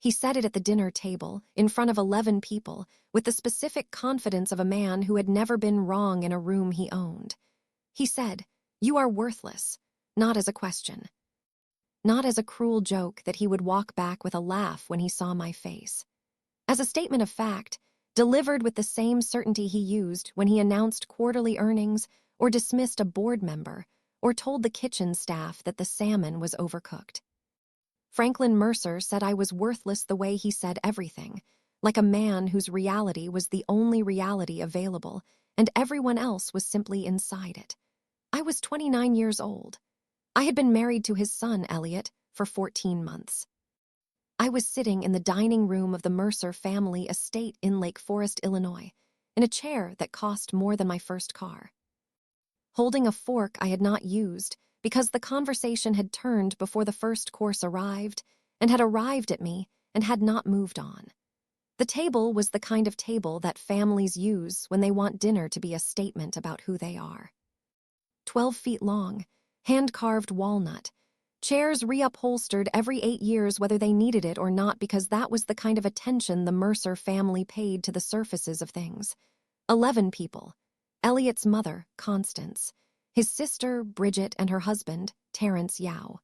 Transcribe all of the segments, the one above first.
He said it at the dinner table, in front of 11 people, with the specific confidence of a man who had never been wrong in a room he owned. He said, "You are worthless," not as a question. Not as a cruel joke that he would walk back with a laugh when he saw my face. As a statement of fact, delivered with the same certainty he used when he announced quarterly earnings or dismissed a board member or told the kitchen staff that the salmon was overcooked. Franklin Mercer said I was worthless the way he said everything, like a man whose reality was the only reality available and everyone else was simply inside it. I was 29 years old. I had been married to his son, Elliot, for 14 months. I was sitting in the dining room of the Mercer family estate in Lake Forest, Illinois, in a chair that cost more than my first car. Holding a fork I had not used because the conversation had turned before the first course arrived and had arrived at me and had not moved on. The table was the kind of table that families use when they want dinner to be a statement about who they are. 12 feet long, hand-carved walnut, chairs reupholstered every 8 years whether they needed it or not because that was the kind of attention the Mercer family paid to the surfaces of things. 11 people. Elliot's mother, Constance, his sister, Bridget, and her husband, Terrence Yao.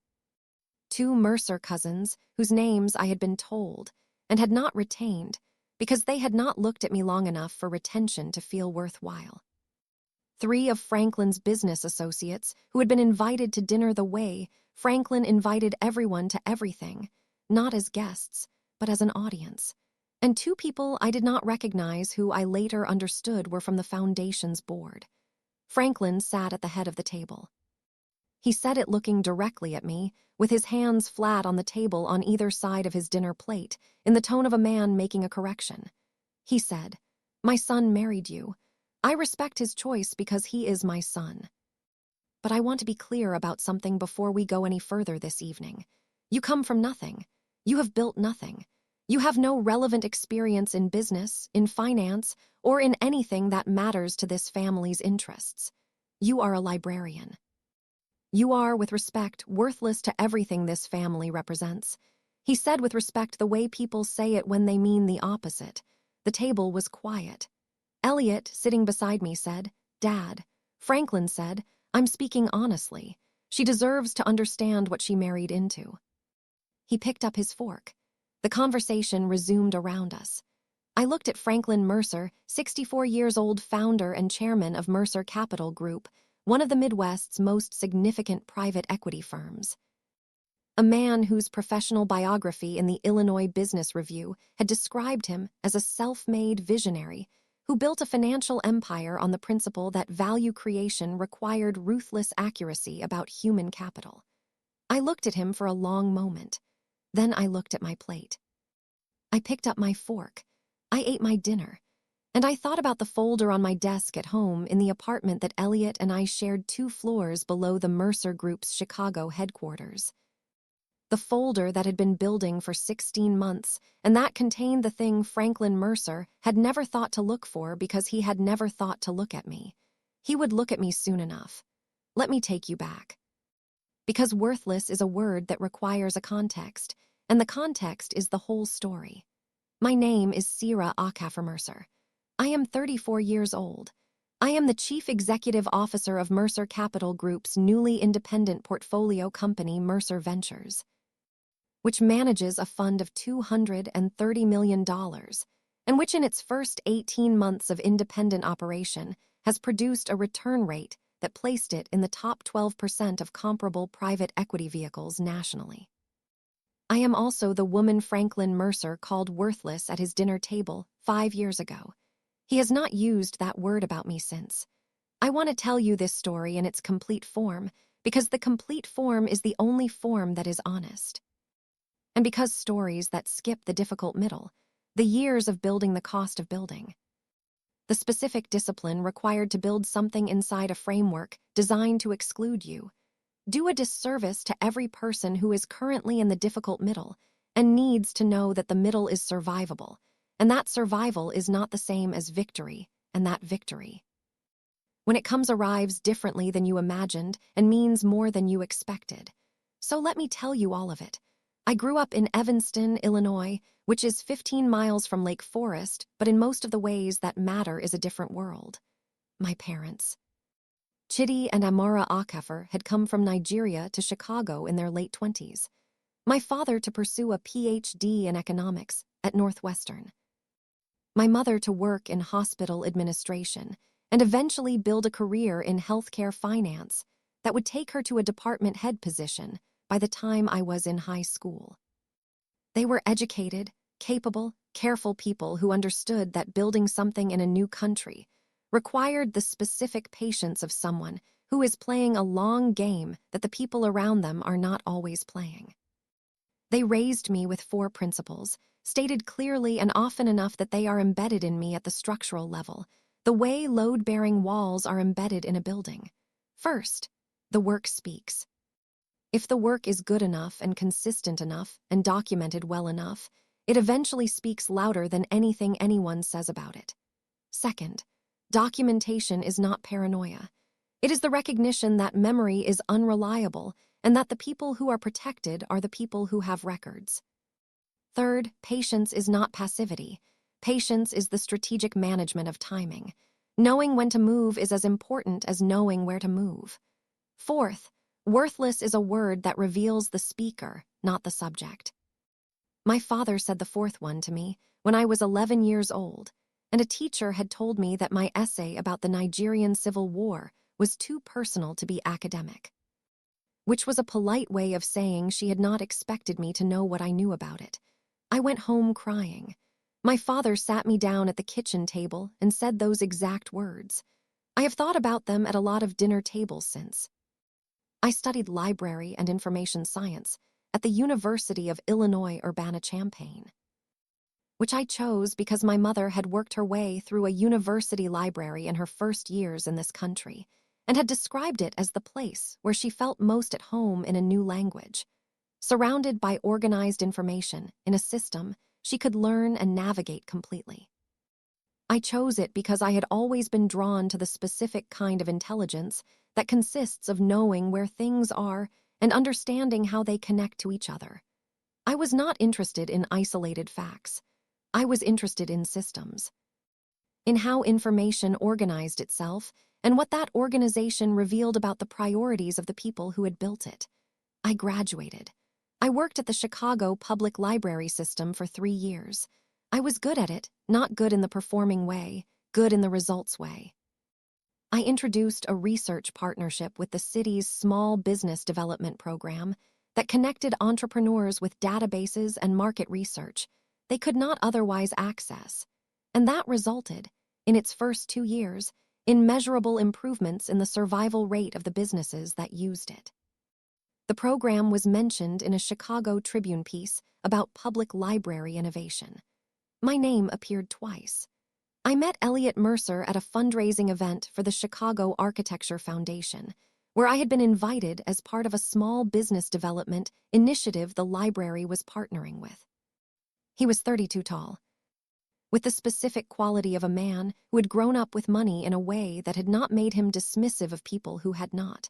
2 Mercer cousins whose names I had been told and had not retained because they had not looked at me long enough for retention to feel worthwhile. 3 of Franklin's business associates who had been invited to dinner the way Franklin invited everyone to everything, not as guests, but as an audience. And 2 people I did not recognize who I later understood were from the foundation's board. Franklin sat at the head of the table. He said it looking directly at me, with his hands flat on the table on either side of his dinner plate, in the tone of a man making a correction. He said, "My son married you. I respect his choice because he is my son. But I want to be clear about something before we go any further this evening. You come from nothing. You have built nothing. You have no relevant experience in business, in finance, or in anything that matters to this family's interests. You are a librarian. You are, with respect, worthless to everything this family represents." He said with respect the way people say it when they mean the opposite. The table was quiet. Elliot, sitting beside me, said, "Dad." Franklin said, "I'm speaking honestly. She deserves to understand what she married into." He picked up his fork. The conversation resumed around us. I looked at Franklin Mercer, 64 years old, founder and chairman of Mercer Capital Group, one of the Midwest's most significant private equity firms. A man whose professional biography in the Illinois Business Review had described him as a self-made visionary who built a financial empire on the principle that value creation required ruthless accuracy about human capital. I looked at him for a long moment. Then I looked at my plate. I picked up my fork. I ate my dinner. And I thought about the folder on my desk at home in the apartment that Elliot and I shared 2 floors below the Mercer Group's Chicago headquarters. The folder that had been building for 16 months, and that contained the thing Franklin Mercer had never thought to look for because he had never thought to look at me. He would look at me soon enough. Let me take you back. Because worthless is a word that requires a context, and the context is the whole story. My name is Sierra Acafer Mercer. I am 34 years old. I am the Chief Executive Officer of Mercer Capital Group's newly independent portfolio company, Mercer Ventures, which manages a fund of $230 million, and which in its first 18 months of independent operation has produced a return rate that placed it in the top 12% of comparable private equity vehicles nationally. I am also the woman Franklin Mercer called worthless at his dinner table 5 years ago. He has not used that word about me since. I want to tell you this story in its complete form, because the complete form is the only form that is honest. And because stories that skip the difficult middle, the years of building the cost of building, the specific discipline required to build something inside a framework designed to exclude you, do a disservice to every person who is currently in the difficult middle and needs to know that the middle is survivable, and that survival is not the same as victory, and that victory, when it comes, arrives differently than you imagined and means more than you expected. So let me tell you all of it. I grew up in Evanston, Illinois, which is 15 miles from Lake Forest, but in most of the ways that matter is a different world. My parents. Chidi and Amara Akafor had come from Nigeria to Chicago in their late 20s. My father to pursue a PhD in economics at Northwestern. My mother to work in hospital administration and eventually build a career in healthcare finance that would take her to a department head position by the time I was in high school. They were educated, capable, careful people who understood that building something in a new country required the specific patience of someone who is playing a long game that the people around them are not always playing. They raised me with 4 principles, stated clearly and often enough that they are embedded in me at the structural level, the way load-bearing walls are embedded in a building. First, the work speaks. If the work is good enough and consistent enough and documented well enough, it eventually speaks louder than anything anyone says about it. Second, documentation is not paranoia. It is the recognition that memory is unreliable and that the people who are protected are the people who have records. Third, patience is not passivity. Patience is the strategic management of timing. Knowing when to move is as important as knowing where to move. Fourth, worthless is a word that reveals the speaker, not the subject. My father said the fourth one to me when I was 11 years old, and a teacher had told me that my essay about the Nigerian Civil War was too personal to be academic, which was a polite way of saying she had not expected me to know what I knew about it. I went home crying. My father sat me down at the kitchen table and said those exact words. I have thought about them at a lot of dinner tables since. I studied library and information science at the University of Illinois Urbana-Champaign, which I chose because my mother had worked her way through a university library in her first years in this country and had described it as the place where she felt most at home in a new language. Surrounded by organized information in a system she could learn and navigate completely. I chose it because I had always been drawn to the specific kind of intelligence that consists of knowing where things are and understanding how they connect to each other. I was not interested in isolated facts. I was interested in systems, in how information organized itself and what that organization revealed about the priorities of the people who had built it. I graduated. I worked at the Chicago Public Library System for 3 years. I was good at it, not good in the performing way, good in the results way. I introduced a research partnership with the city's small business development program that connected entrepreneurs with databases and market research they could not otherwise access, and that resulted, in its first 2 years, in measurable improvements in the survival rate of the businesses that used it. The program was mentioned in a Chicago Tribune piece about public library innovation. My name appeared twice. I met Elliot Mercer at a fundraising event for the Chicago Architecture Foundation, where I had been invited as part of a small business development initiative the library was partnering with. He was 32 tall, with the specific quality of a man who had grown up with money in a way that had not made him dismissive of people who had not,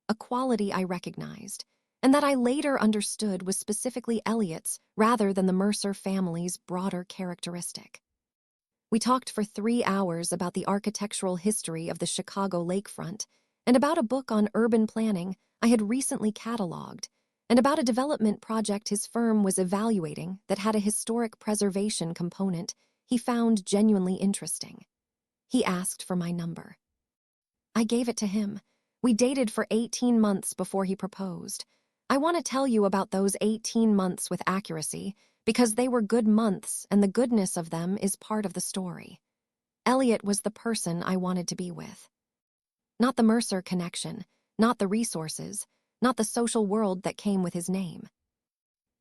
a quality I recognized, and that I later understood was specifically Elliot's rather than the Mercer family's broader characteristic. We talked for 3 hours about the architectural history of the Chicago lakefront and about a book on urban planning I had recently cataloged, and about a development project his firm was evaluating that had a historic preservation component he found genuinely interesting. He asked for my number. I gave it to him. We dated for 18 months before he proposed. I want to tell you about those 18 months with accuracy because they were good months and the goodness of them is part of the story. Elliot was the person I wanted to be with. Not the Mercer connection, not the resources, not the social world that came with his name.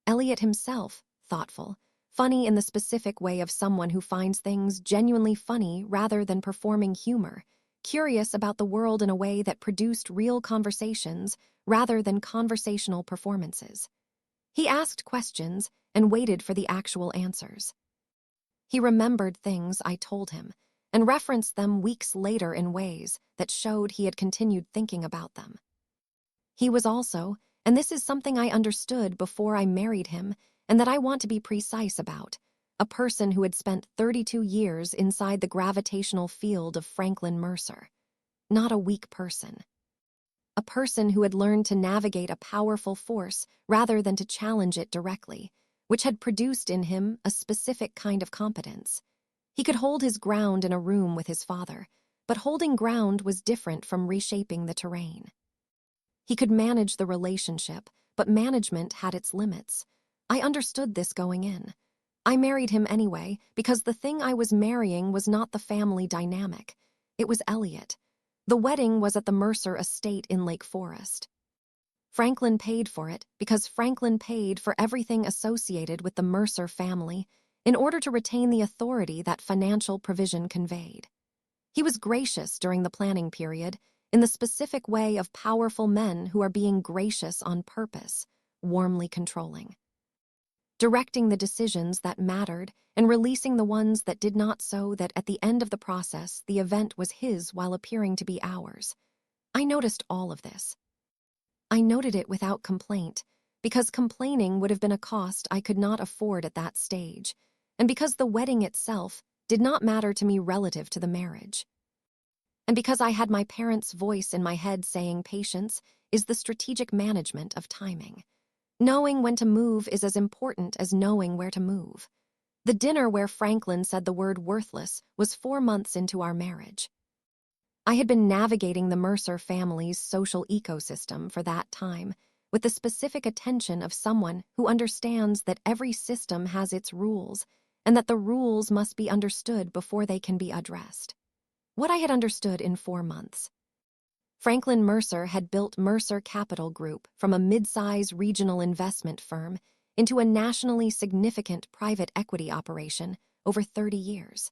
Elliot himself, thoughtful, funny in the specific way of someone who finds things genuinely funny rather than performing humor, curious about the world in a way that produced real conversations rather than conversational performances. He asked questions and waited for the actual answers. He remembered things I told him and referenced them weeks later in ways that showed he had continued thinking about them. He was also, And this is something I understood before I married him and that I want to be precise about. A person who had spent 32 years inside the gravitational field of Franklin Mercer. Not a weak person. A person who had learned to navigate a powerful force rather than to challenge it directly, which had produced in him a specific kind of competence. He could hold his ground in a room with his father, but holding ground was different from reshaping the terrain. He could manage the relationship, but management had its limits. I understood this going in. I married him anyway because the thing I was marrying was not the family dynamic. It was Elliot. The wedding was at the Mercer estate in Lake Forest. Franklin paid for it because Franklin paid for everything associated with the Mercer family in order to retain the authority that financial provision conveyed. He was gracious during the planning period in the specific way of powerful men who are being gracious on purpose, warmly controlling. Directing the decisions that mattered and releasing the ones that did not, so that at the end of the process the event was his while appearing to be ours. I noticed all of this. I noted it without complaint, because complaining would have been a cost I could not afford at that stage, and because the wedding itself did not matter to me relative to the marriage. And because I had my parents' voice in my head saying patience is the strategic management of timing. Knowing when to move is as important as knowing where to move. The dinner where Franklin said the word worthless was 4 months into our marriage. I had been navigating the Mercer family's social ecosystem for that time, with the specific attention of someone who understands that every system has its rules, and that the rules must be understood before they can be addressed. What I had understood in 4 months. Franklin Mercer had built Mercer Capital Group from a mid-size regional investment firm into a nationally significant private equity operation over 30 years.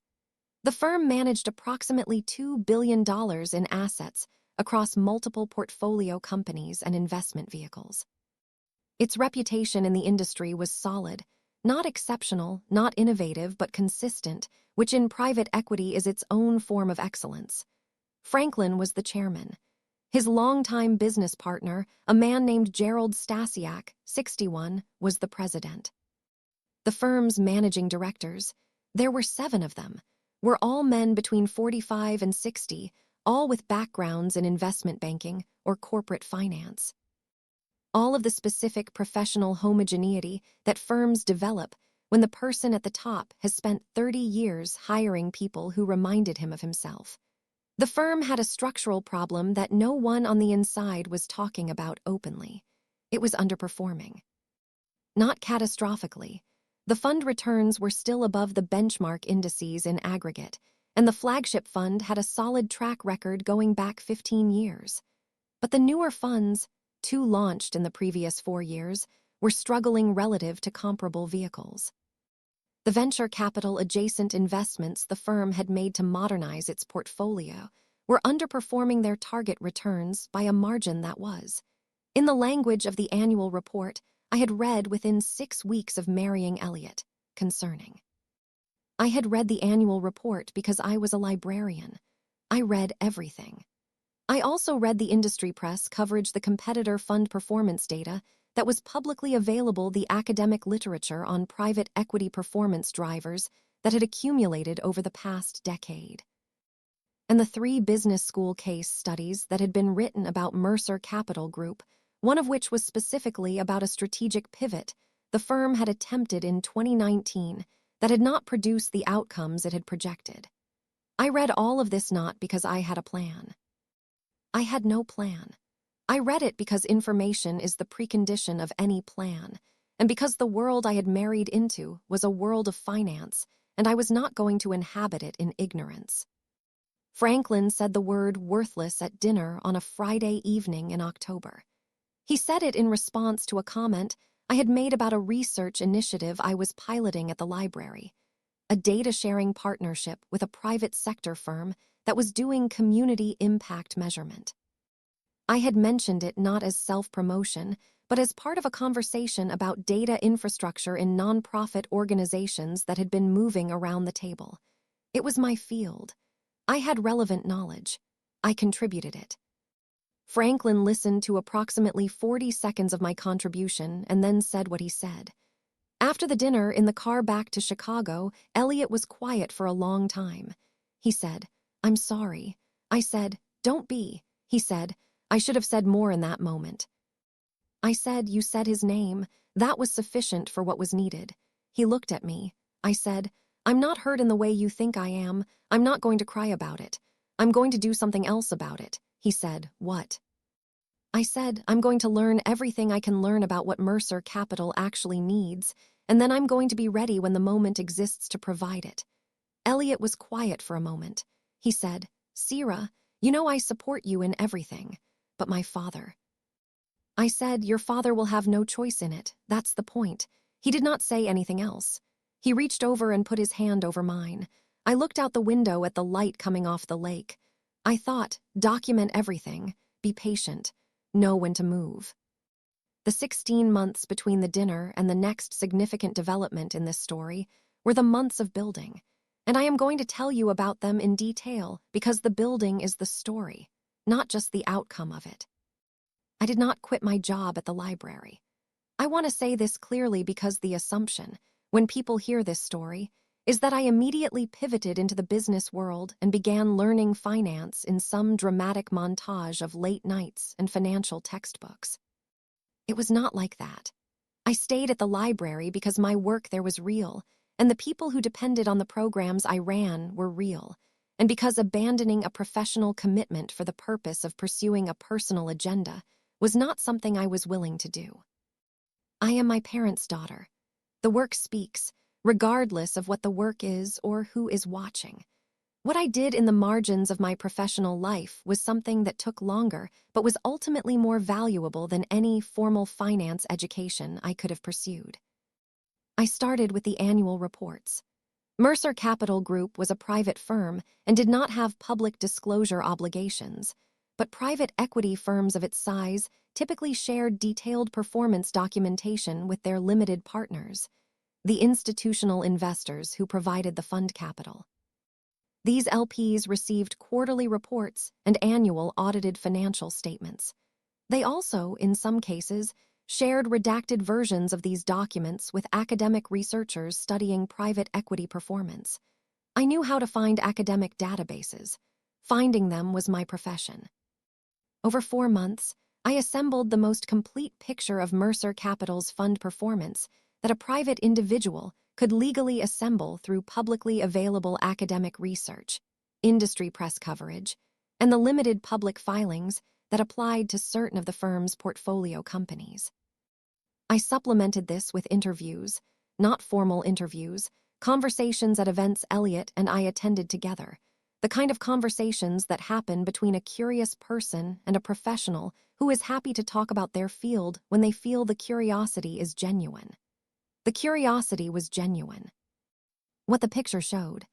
The firm managed approximately $2 billion in assets across multiple portfolio companies and investment vehicles. Its reputation in the industry was solid, not exceptional, not innovative, but consistent, which in private equity is its own form of excellence. Franklin was the chairman. His longtime business partner, a man named Gerald Stasiak, 61, was the president. The firm's managing directors, there were 7 of them, were all men between 45 and 60, all with backgrounds in investment banking or corporate finance. All of the specific professional homogeneity that firms develop when the person at the top has spent 30 years hiring people who reminded him of himself. The firm had a structural problem that no one on the inside was talking about openly. It was underperforming. Not catastrophically. The fund returns were still above the benchmark indices in aggregate, and the flagship fund had a solid track record going back 15 years. But the newer funds, 2 launched in the previous 4 years, were struggling relative to comparable vehicles. The venture capital adjacent investments the firm had made to modernize its portfolio were underperforming their target returns by a margin that was, in the language of the annual report I had read within 6 weeks of marrying Elliot, concerning. I had read the annual report because I was a librarian. I read everything. I also read the industry press coverage, the competitor fund performance data that was publicly available, the academic literature on private equity performance drivers that had accumulated over the past decade. And the 3 business school case studies that had been written about Mercer Capital Group, one of which was specifically about a strategic pivot the firm had attempted in 2019 that had not produced the outcomes it had projected. I read all of this not because I had a plan. I had no plan. I read it because information is the precondition of any plan, and because the world I had married into was a world of finance, and I was not going to inhabit it in ignorance. Franklin said the word worthless at dinner on a Friday evening in October. He said it in response to a comment I had made about a research initiative I was piloting at the library, a data-sharing partnership with a private sector firm that was doing community impact measurement. I had mentioned it not as self-promotion, but as part of a conversation about data infrastructure in nonprofit organizations that had been moving around the table. It was my field. I had relevant knowledge. I contributed it. Franklin listened to approximately 40 seconds of my contribution and then said what he said. After the dinner, in the car back to Chicago, Elliot was quiet for a long time. He said, "I'm sorry." I said, "Don't be." He said, "I should have said more in that moment." I said, "You said his name. That was sufficient for what was needed." He looked at me. I said, "I'm not hurt in the way you think I am. I'm not going to cry about it. I'm going to do something else about it." He said, "What?" I said, "I'm going to learn everything I can learn about what Mercer Capital actually needs, and then I'm going to be ready when the moment exists to provide it." Elliot was quiet for a moment. He said, "Sierra, you know I support you in everything, but my father." I said, "Your father will have no choice in it. That's the point." He did not say anything else. He reached over and put his hand over mine. I looked out the window at the light coming off the lake. I thought, document everything, be patient, know when to move. The 16 months between the dinner and the next significant development in this story were the months of building, and I am going to tell you about them in detail because the building is the story, not just the outcome of it. I did not quit my job at the library. I want to say this clearly because the assumption, when people hear this story, is that I immediately pivoted into the business world and began learning finance in some dramatic montage of late nights and financial textbooks. It was not like that. I stayed at the library because my work there was real, and the people who depended on the programs I ran were real, and because abandoning a professional commitment for the purpose of pursuing a personal agenda was not something I was willing to do. I am my parents' daughter. The work speaks, regardless of what the work is or who is watching. What I did in the margins of my professional life was something that took longer, but was ultimately more valuable than any formal finance education I could have pursued. I started with the annual reports. Mercer Capital Group was a private firm and did not have public disclosure obligations, but private equity firms of its size typically shared detailed performance documentation with their limited partners, the institutional investors who provided the fund capital. These LPs received quarterly reports and annual audited financial statements. They also, in some cases, shared redacted versions of these documents with academic researchers studying private equity performance. I knew how to find academic databases. Finding them was my profession. Over 4 months, I assembled the most complete picture of Mercer Capital's fund performance that a private individual could legally assemble through publicly available academic research, industry press coverage, and the limited public filings that applied to certain of the firm's portfolio companies. I supplemented this with interviews, not formal interviews, conversations at events Elliot and I attended together, the kind of conversations that happen between a curious person and a professional who is happy to talk about their field when they feel the curiosity is genuine. The curiosity was genuine. What the picture showed.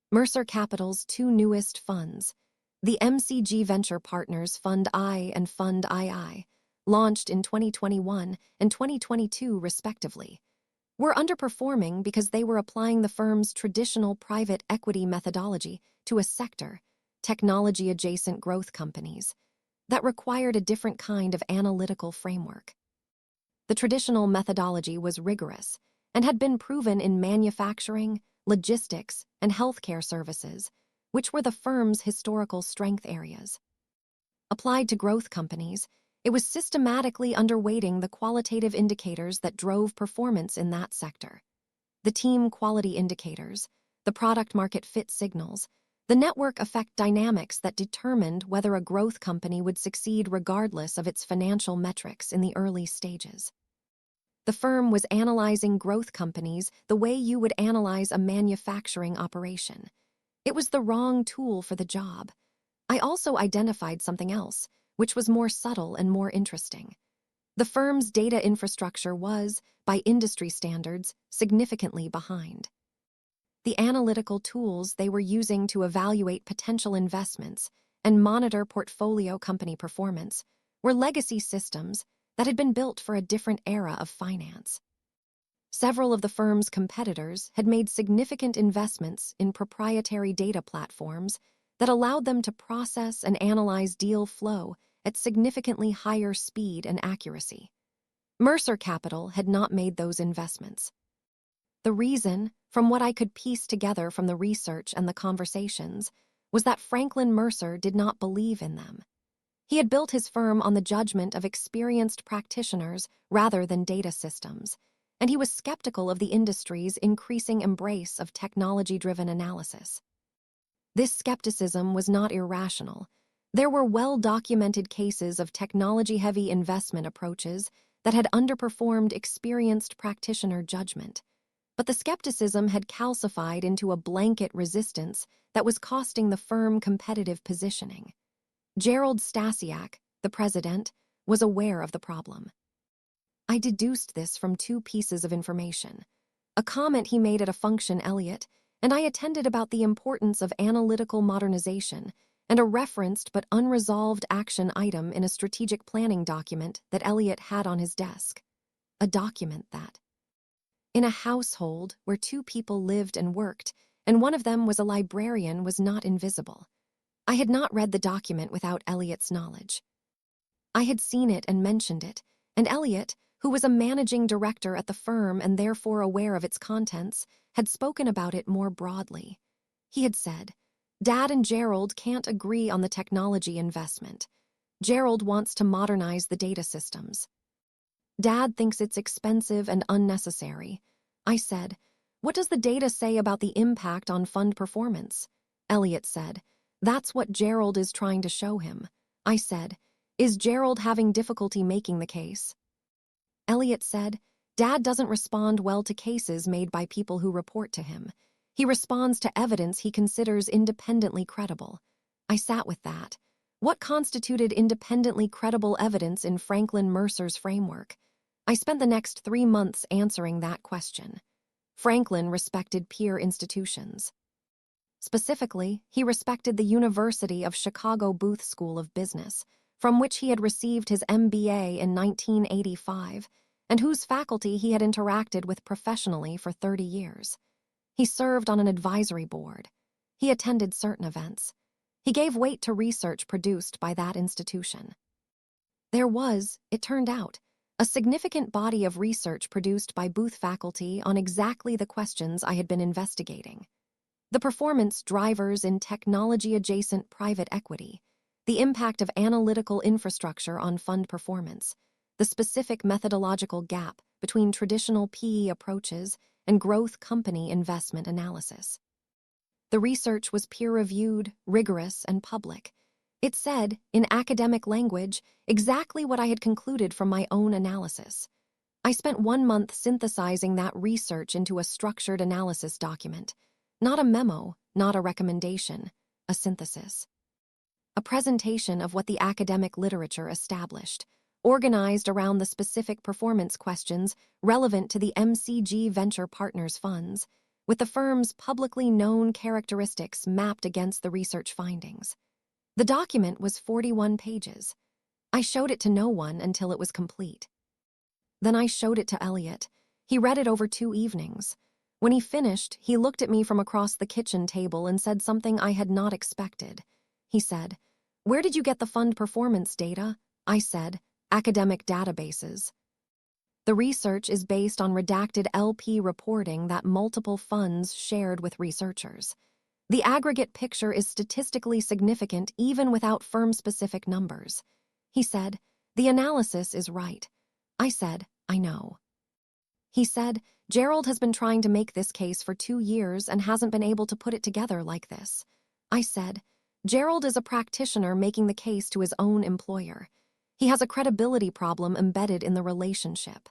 Mercer Capital's 2 newest funds, the MCG Venture Partners Fund I and Fund II, launched in 2021 and 2022 respectively, were underperforming because they were applying the firm's traditional private equity methodology to a sector, technology-adjacent growth companies, that required a different kind of analytical framework. The traditional methodology was rigorous and had been proven in manufacturing, logistics, and healthcare services, which were the firm's historical strength areas. Applied to growth companies, it was systematically underweighting the qualitative indicators that drove performance in that sector. The team quality indicators, the product-market fit signals, the network effect dynamics that determined whether a growth company would succeed regardless of its financial metrics in the early stages. The firm was analyzing growth companies the way you would analyze a manufacturing operation. It was the wrong tool for the job. I also identified something else, which was more subtle and more interesting. The firm's data infrastructure was, by industry standards, significantly behind. The analytical tools they were using to evaluate potential investments and monitor portfolio company performance were legacy systems that had been built for a different era of finance. Several of the firm's competitors had made significant investments in proprietary data platforms that allowed them to process and analyze deal flow at significantly higher speed and accuracy. Mercer Capital had not made those investments. The reason, from what I could piece together from the research and the conversations, was that Franklin Mercer did not believe in them. He had built his firm on the judgment of experienced practitioners rather than data systems, and he was skeptical of the industry's increasing embrace of technology-driven analysis. This skepticism was not irrational. There were well-documented cases of technology-heavy investment approaches that had underperformed experienced practitioner judgment. But the skepticism had calcified into a blanket resistance that was costing the firm competitive positioning. Gerald Stasiak, the president, was aware of the problem. I deduced this from two pieces of information: a comment he made at a function Elliott, and I attended about the importance of analytical modernization, and a referenced but unresolved action item in a strategic planning document that Elliott had on his desk. A document that, in a household where two people lived and worked, and one of them was a librarian, was not invisible. I had not read the document without Elliott's knowledge. I had seen it and mentioned it, and Elliott, who was a managing director at the firm and therefore aware of its contents, had spoken about it more broadly. He had said, "Dad and Gerald can't agree on the technology investment. Gerald wants to modernize the data systems. Dad thinks it's expensive and unnecessary." I said, "What does the data say about the impact on fund performance?" Elliott said, "That's what Gerald is trying to show him." I said, "Is Gerald having difficulty making the case?" Elliott said, "Dad doesn't respond well to cases made by people who report to him. He responds to evidence he considers independently credible." I sat with that. What constituted independently credible evidence in Franklin Mercer's framework? I spent the next 3 months answering that question. Franklin respected peer institutions. Specifically, he respected the University of Chicago Booth School of Business, from which he had received his MBA in 1985, and whose faculty he had interacted with professionally for 30 years. He served on an advisory board. He attended certain events. He gave weight to research produced by that institution. There was, it turned out, a significant body of research produced by Booth faculty on exactly the questions I had been investigating: the performance drivers in technology-adjacent private equity, the impact of analytical infrastructure on fund performance, the specific methodological gap between traditional PE approaches and growth company investment analysis. The research was peer-reviewed, rigorous, and public. It said, in academic language, exactly what I had concluded from my own analysis. I spent 1 month synthesizing that research into a structured analysis document. Not a memo, not a recommendation, a synthesis. A presentation of what the academic literature established, organized around the specific performance questions relevant to the MCG Venture Partners funds, with the firm's publicly known characteristics mapped against the research findings. The document was 41 pages. I showed it to no one until it was complete. Then I showed it to Elliott. He read it over 2 evenings. When he finished, he looked at me from across the kitchen table and said something I had not expected. He said, "Where did you get the fund performance data?" I said, "Academic databases." The research is based on redacted LP reporting that multiple funds shared with researchers. The aggregate picture is statistically significant even without firm-specific numbers. He said, "The analysis is right." I said, "I know." He said, "Gerald has been trying to make this case for 2 years and hasn't been able to put it together like this." I said, "Gerald is a practitioner making the case to his own employer. He has a credibility problem embedded in the relationship."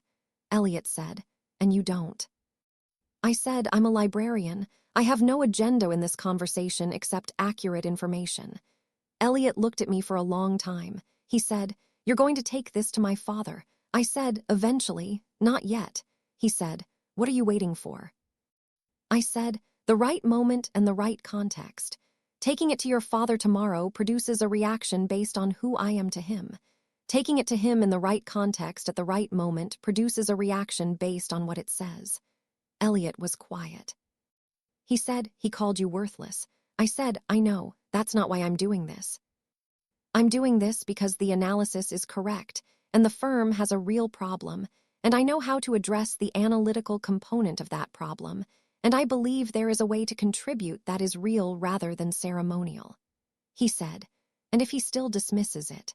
Elliott said, "And you don't." I said, "I'm a librarian. I have no agenda in this conversation except accurate information." Elliott looked at me for a long time. He said, "You're going to take this to my father." I said, "Eventually, not yet." He said, "What are you waiting for?" I said, "The right moment and the right context. Taking it to your father tomorrow produces a reaction based on who I am to him. Taking it to him in the right context at the right moment produces a reaction based on what it says." Elliott was quiet. He said, "He called you worthless." I said, "I know. That's not why I'm doing this." I'm doing this because the analysis is correct, and the firm has a real problem, and I know how to address the analytical component of that problem, and I believe there is a way to contribute that is real rather than ceremonial. He said, and if he still dismisses it.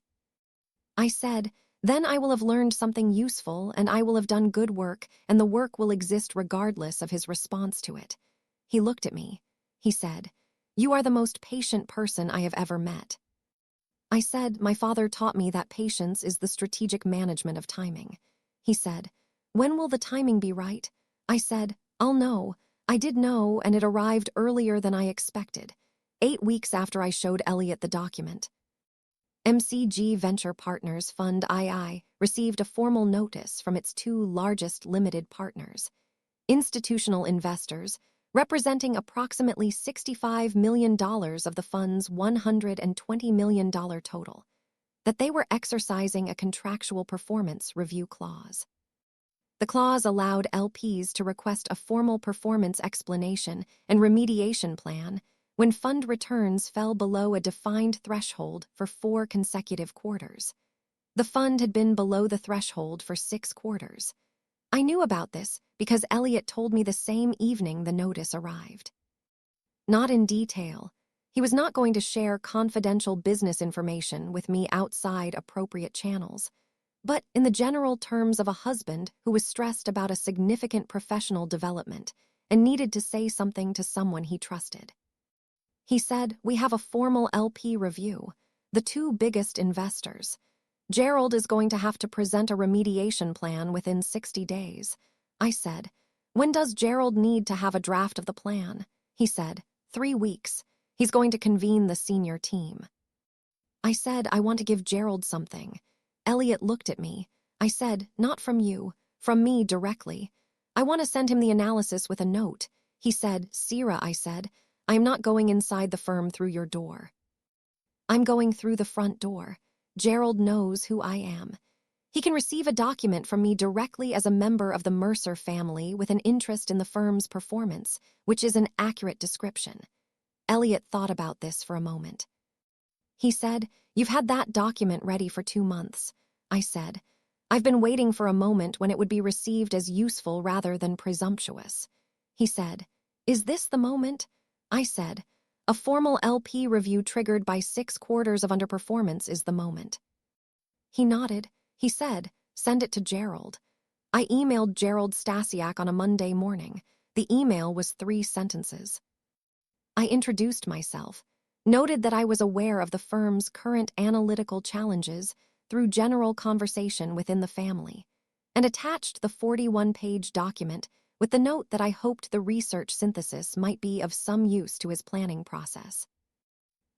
I said, then I will have learned something useful, and I will have done good work, and the work will exist regardless of his response to it. He looked at me. He said, you are the most patient person I have ever met. I said, my father taught me that patience is the strategic management of timing. He said, when will the timing be right? I said, I'll know. I did know, and it arrived earlier than I expected, 8 weeks after I showed Elliot the document. MCG Venture Partners Fund II received a formal notice from its 2 largest limited partners, institutional investors, representing approximately $65 million of the fund's $120 million total, that they were exercising a contractual performance review clause. The clause allowed LPs to request a formal performance explanation and remediation plan when fund returns fell below a defined threshold for 4 consecutive quarters. The fund had been below the threshold for 6 quarters. I knew about this because Elliot told me the same evening the notice arrived. Not in detail. He was not going to share confidential business information with me outside appropriate channels, but in the general terms of a husband who was stressed about a significant professional development and needed to say something to someone he trusted. He said, we have a formal LP review, the 2 biggest investors. Gerald is going to have to present a remediation plan within 60 days. I said, when does Gerald need to have a draft of the plan? He said, 3 weeks. He's going to convene the senior team. I said, I want to give Gerald something. Elliot looked at me. I said, not from you, from me directly. I want to send him the analysis with a note. He said, Sierra, I said, I am not going inside the firm through your door. I'm going through the front door. Gerald knows who I am. He can receive a document from me directly as a member of the Mercer family with an interest in the firm's performance, which is an accurate description. Elliot thought about this for a moment. He said, you've had that document ready for 2 months. I said, I've been waiting for a moment when it would be received as useful rather than presumptuous. He said, is this the moment? I said, a formal LP review triggered by 6 quarters of underperformance is the moment. He nodded. He said, send it to Gerald. I emailed Gerald Stasiak on a Monday morning. The email was 3 sentences. I introduced myself, noted that I was aware of the firm's current analytical challenges through general conversation within the family, and attached the 41-page document with the note that I hoped the research synthesis might be of some use to his planning process.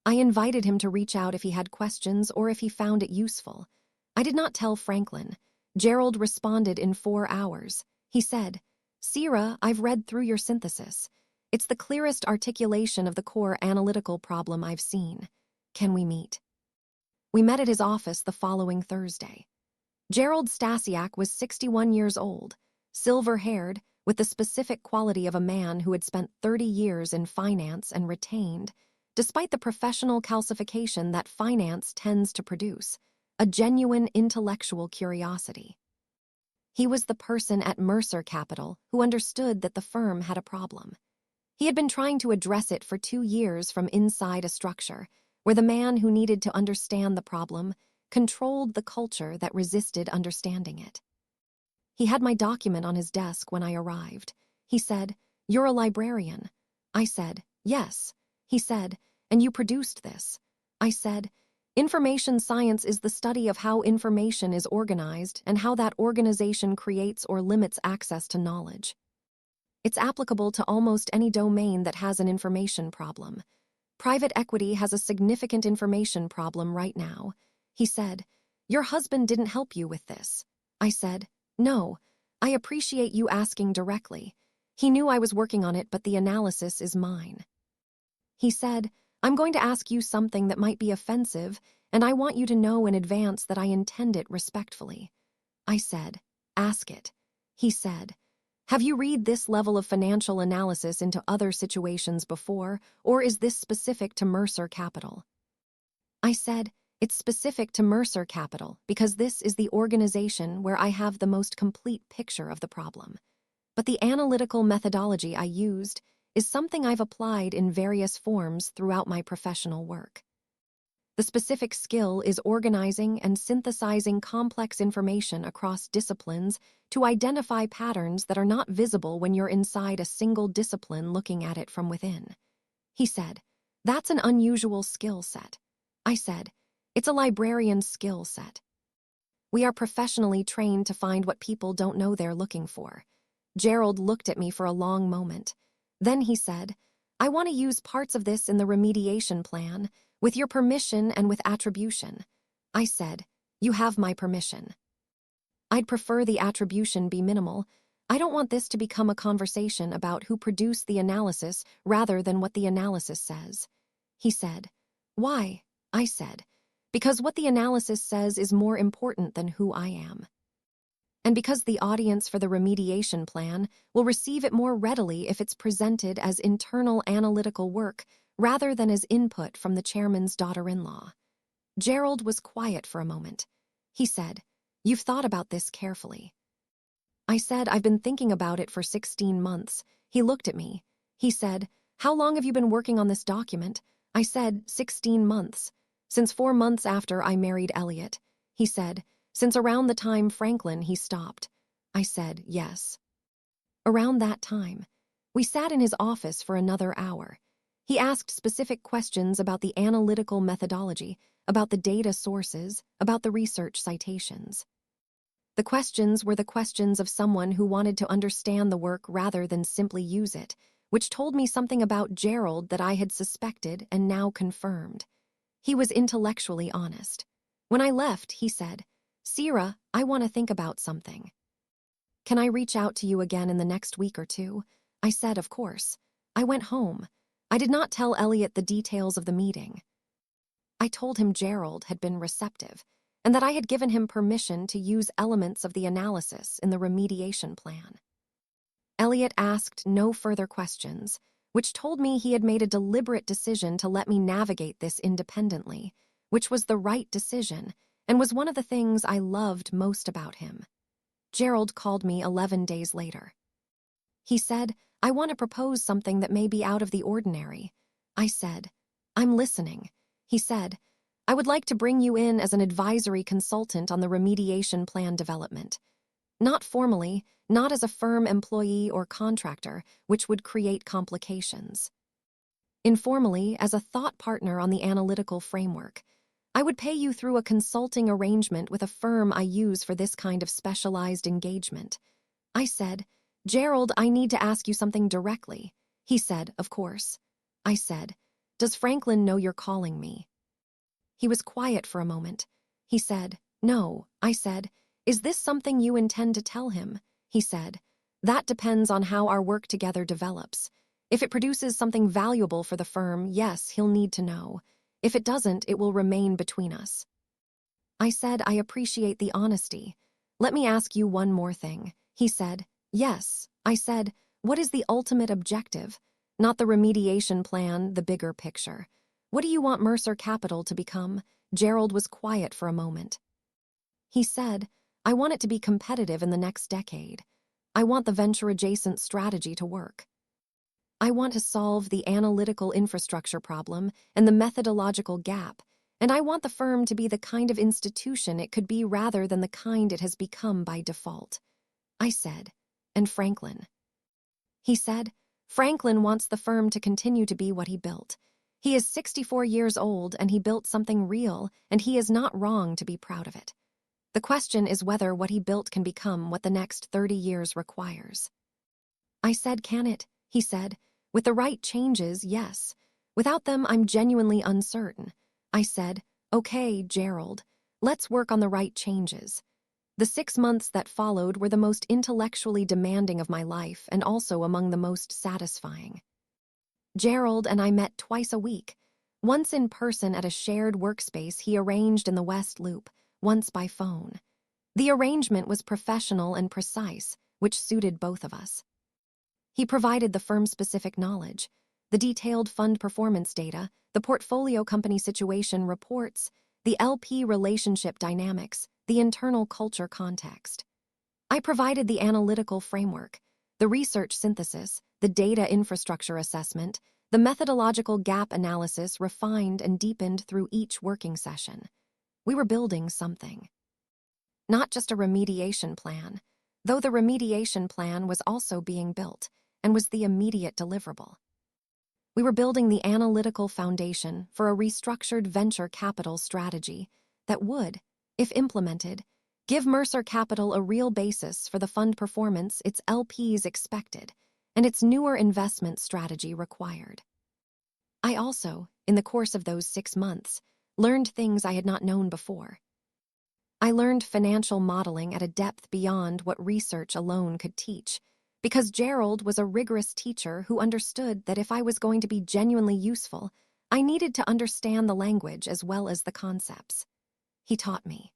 I invited him to reach out if he had questions or if he found it useful. I did not tell Franklin. Gerald responded in 4 hours. He said, Sierra, I've read through your synthesis. It's the clearest articulation of the core analytical problem I've seen. Can we meet? We met at his office the following Thursday. Gerald Stasiak was 61 years old, silver-haired, with the specific quality of a man who had spent 30 years in finance and retained, despite the professional calcification that finance tends to produce, a genuine intellectual curiosity. He was the person at Mercer Capital who understood that the firm had a problem. He had been trying to address it for 2 years from inside a structure, where the man who needed to understand the problem controlled the culture that resisted understanding it. He had my document on his desk when I arrived. He said, you're a librarian. I said, yes. He said, and you produced this. I said, information science is the study of how information is organized and how that organization creates or limits access to knowledge. It's applicable to almost any domain that has an information problem. Private equity has a significant information problem right now. He said, your husband didn't help you with this. I said, no, I appreciate you asking directly. He knew I was working on it, but the analysis is mine. He said, I'm going to ask you something that might be offensive, and I want you to know in advance that I intend it respectfully. I said, ask it. He said, have you read this level of financial analysis into other situations before, or is this specific to Mercer Capital? I said, It's specific to Mercer Capital because this is the organization where I have the most complete picture of the problem. But the analytical methodology I used is something I've applied in various forms throughout my professional work. The specific skill is organizing and synthesizing complex information across disciplines to identify patterns that are not visible when you're inside a single discipline looking at it from within. He said, "That's an unusual skill set." I said, "It's a librarian's skill set." We are professionally trained to find what people don't know they're looking for. Gerald looked at me for a long moment. Then he said, "I want to use parts of this in the remediation plan, with your permission and with attribution." I said, "You have my permission." I'd prefer the attribution be minimal. I don't want this to become a conversation about who produced the analysis rather than what the analysis says. He said, "Why?" I said, "Because what the analysis says is more important than who I am. And because the audience for the remediation plan will receive it more readily if it's presented as internal analytical work rather than as input from the chairman's daughter-in-law." Gerald was quiet for a moment. He said, "You've thought about this carefully." I said, "I've been thinking about it for 16 months. He looked at me. He said, "How long have you been working on this document?" I said, 16 months. "Since 4 months after I married Elliot." He said, "Since around the time Franklin he stopped." I said, "Yes." Around that time. We sat in his office for another hour. He asked specific questions about the analytical methodology, about the data sources, about the research citations. The questions were the questions of someone who wanted to understand the work rather than simply use it, which told me something about Gerald that I had suspected and now confirmed. He was intellectually honest. When I left, he said, "Sierra, I want to think about something. Can I reach out to you again in the next week or two?" I said, "Of course." I went home. I did not tell Elliot the details of the meeting. I told him Gerald had been receptive, and that I had given him permission to use elements of the analysis in the remediation plan. Elliot asked no further questions, which told me he had made a deliberate decision to let me navigate this independently, which was the right decision and was one of the things I loved most about him. Gerald called me 11 days later. He said, "I want to propose something that may be out of the ordinary." I said, "I'm listening." He said, "I would like to bring you in as an advisory consultant on the remediation plan development. Not formally, not as a firm employee or contractor, which would create complications. Informally, as a thought partner on the analytical framework. I would pay you through a consulting arrangement with a firm I use for this kind of specialized engagement." I said, "Gerald, I need to ask you something directly." He said, "Of course." I said, "Does Franklin know you're calling me?" He was quiet for a moment. He said, "No." I said, "Is this something you intend to tell him?" He said, "That depends on how our work together develops. If it produces something valuable for the firm, yes, he'll need to know. If it doesn't, it will remain between us." I said, "I appreciate the honesty. Let me ask you one more thing." He said, "Yes." I said, "What is the ultimate objective? Not the remediation plan, the bigger picture. What do you want Mercer Capital to become?" Gerald was quiet for a moment. He said, "I want it to be competitive in the next decade. I want the venture-adjacent strategy to work. I want to solve the analytical infrastructure problem and the methodological gap, and I want the firm to be the kind of institution it could be rather than the kind it has become by default." I said, "And Franklin?" He said, "Franklin wants the firm to continue to be what he built. He is 64 years old and he built something real, and he is not wrong to be proud of it. The question is whether what he built can become what the next 30 years requires." I said, "Can it?" He said, "With the right changes, yes. Without them, I'm genuinely uncertain." I said, "Okay, Gerald, let's work on the right changes." The 6 months that followed were the most intellectually demanding of my life and also among the most satisfying. Gerald and I met twice a week, once in person at a shared workspace he arranged in the West Loop, once by phone. The arrangement was professional and precise, which suited both of us. He provided the firm-specific knowledge, the detailed fund performance data, the portfolio company situation reports, the LP relationship dynamics, the internal culture context. I provided the analytical framework, the research synthesis, the data infrastructure assessment, the methodological gap analysis refined and deepened through each working session. We were building something. Not just a remediation plan, though the remediation plan was also being built and was the immediate deliverable. We were building the analytical foundation for a restructured venture capital strategy that would, if implemented, give Mercer Capital a real basis for the fund performance its LPs expected and its newer investment strategy required. I also, in the course of those 6 months, learned things I had not known before. I learned financial modeling at a depth beyond what research alone could teach, because Gerald was a rigorous teacher who understood that if I was going to be genuinely useful, I needed to understand the language as well as the concepts. He taught me.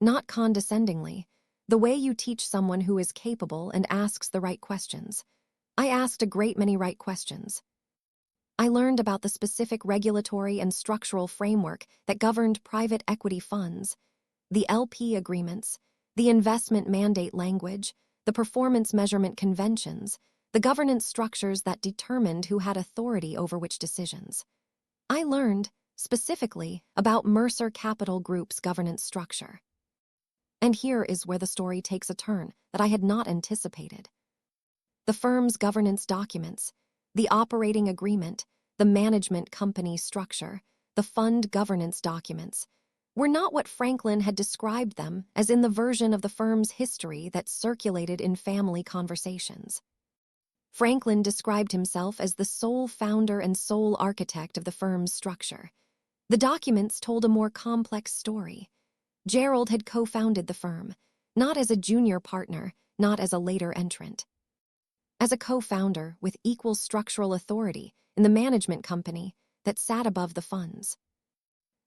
Not condescendingly, the way you teach someone who is capable and asks the right questions. I asked a great many right questions. I learned about the specific regulatory and structural framework that governed private equity funds, the LP agreements, the investment mandate language, the performance measurement conventions, the governance structures that determined who had authority over which decisions. I learned, specifically, about Mercer Capital Group's governance structure. And here is where the story takes a turn that I had not anticipated. The firm's governance documents, the operating agreement, the management company structure, the fund governance documents, were not what Franklin had described them as in the version of the firm's history that circulated in family conversations. Franklin described himself as the sole founder and sole architect of the firm's structure. The documents told a more complex story. Gerald had co-founded the firm, not as a junior partner, not as a later entrant. As a co-founder with equal structural authority in the management company that sat above the funds.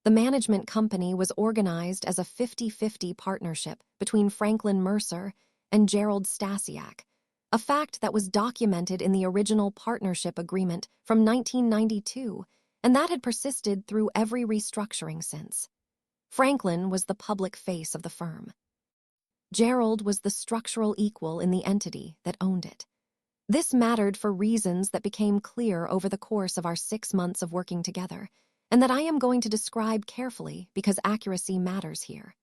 The management company was organized as a 50-50 partnership between Franklin Mercer and Gerald Stasiak, a fact that was documented in the original partnership agreement from 1992, and that had persisted through every restructuring since. Franklin was the public face of the firm. Gerald was the structural equal in the entity that owned it. This mattered for reasons that became clear over the course of our 6 months of working together, and that I am going to describe carefully because accuracy matters here.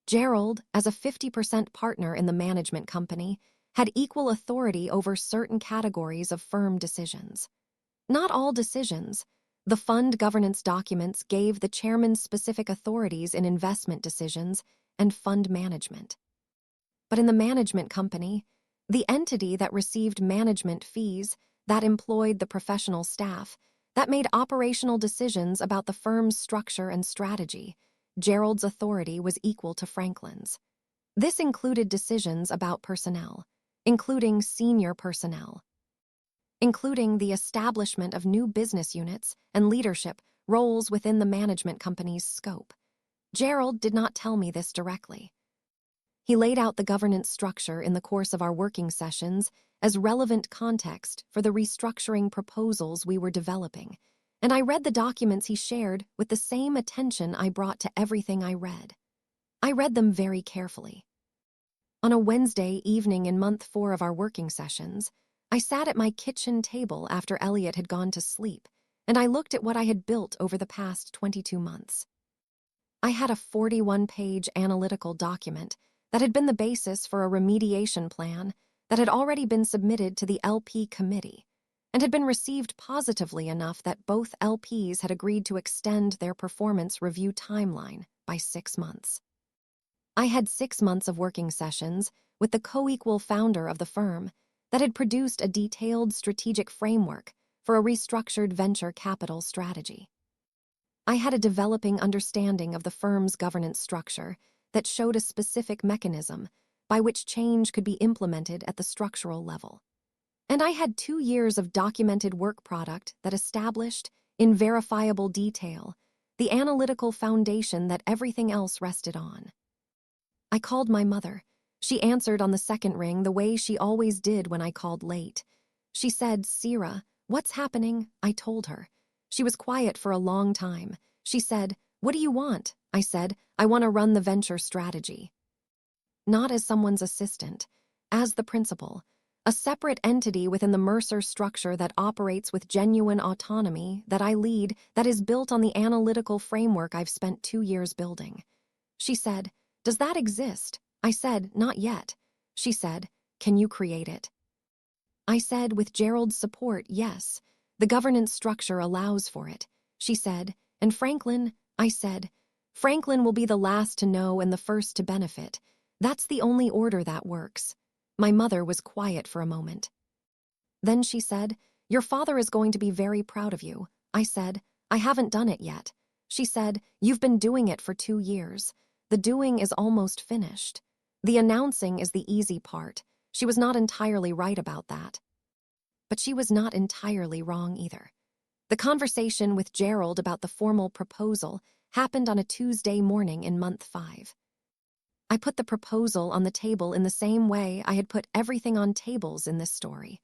Gerald, as a 50% partner in the management company, had equal authority over certain categories of firm decisions. Not all decisions. The fund governance documents gave the chairman specific authorities in investment decisions and fund management. But in the management company, the entity that received management fees, that employed the professional staff, that made operational decisions about the firm's structure and strategy, Gerald's authority was equal to Franklin's. This included decisions about personnel, including senior personnel, including the establishment of new business units and leadership roles within the management company's scope. Gerald did not tell me this directly. He laid out the governance structure in the course of our working sessions as relevant context for the restructuring proposals we were developing, and I read the documents he shared with the same attention I brought to everything I read. I read them very carefully. On a Wednesday evening in month 4 of our working sessions, I sat at my kitchen table after Elliot had gone to sleep, and I looked at what I had built over the past 22 months. I had a 41-page analytical document that had been the basis for a remediation plan that had already been submitted to the LP committee and had been received positively enough that both LPs had agreed to extend their performance review timeline by 6 months. I had 6 months of working sessions with the co-equal founder of the firm that had produced a detailed strategic framework for a restructured venture capital strategy. I had a developing understanding of the firm's governance structure that showed a specific mechanism by which change could be implemented at the structural level. And I had 2 years of documented work product that established, in verifiable detail, the analytical foundation that everything else rested on. I called my mother. She answered on the second ring the way she always did when I called late. She said, "Sierra, what's happening?" I told her. She was quiet for a long time. She said, What do you want? I said, I want to run the venture strategy. Not as someone's assistant, as the principal, a separate entity within the Mercer structure that operates with genuine autonomy that I lead, that is built on the analytical framework I've spent 2 years building. She said, does that exist? I said, not yet. She said, can you create it? I said, with Gerald's support, yes. The governance structure allows for it. She said, and Franklin? I said, Franklin will be the last to know and the first to benefit. That's the only order that works. My mother was quiet for a moment. Then she said, your father is going to be very proud of you. I said, I haven't done it yet. She said, you've been doing it for 2 years. The doing is almost finished. The announcing is the easy part. She was not entirely right about that. But she was not entirely wrong either. The conversation with Gerald about the formal proposal happened on a Tuesday morning in month 5. I put the proposal on the table in the same way I had put everything on tables in this story.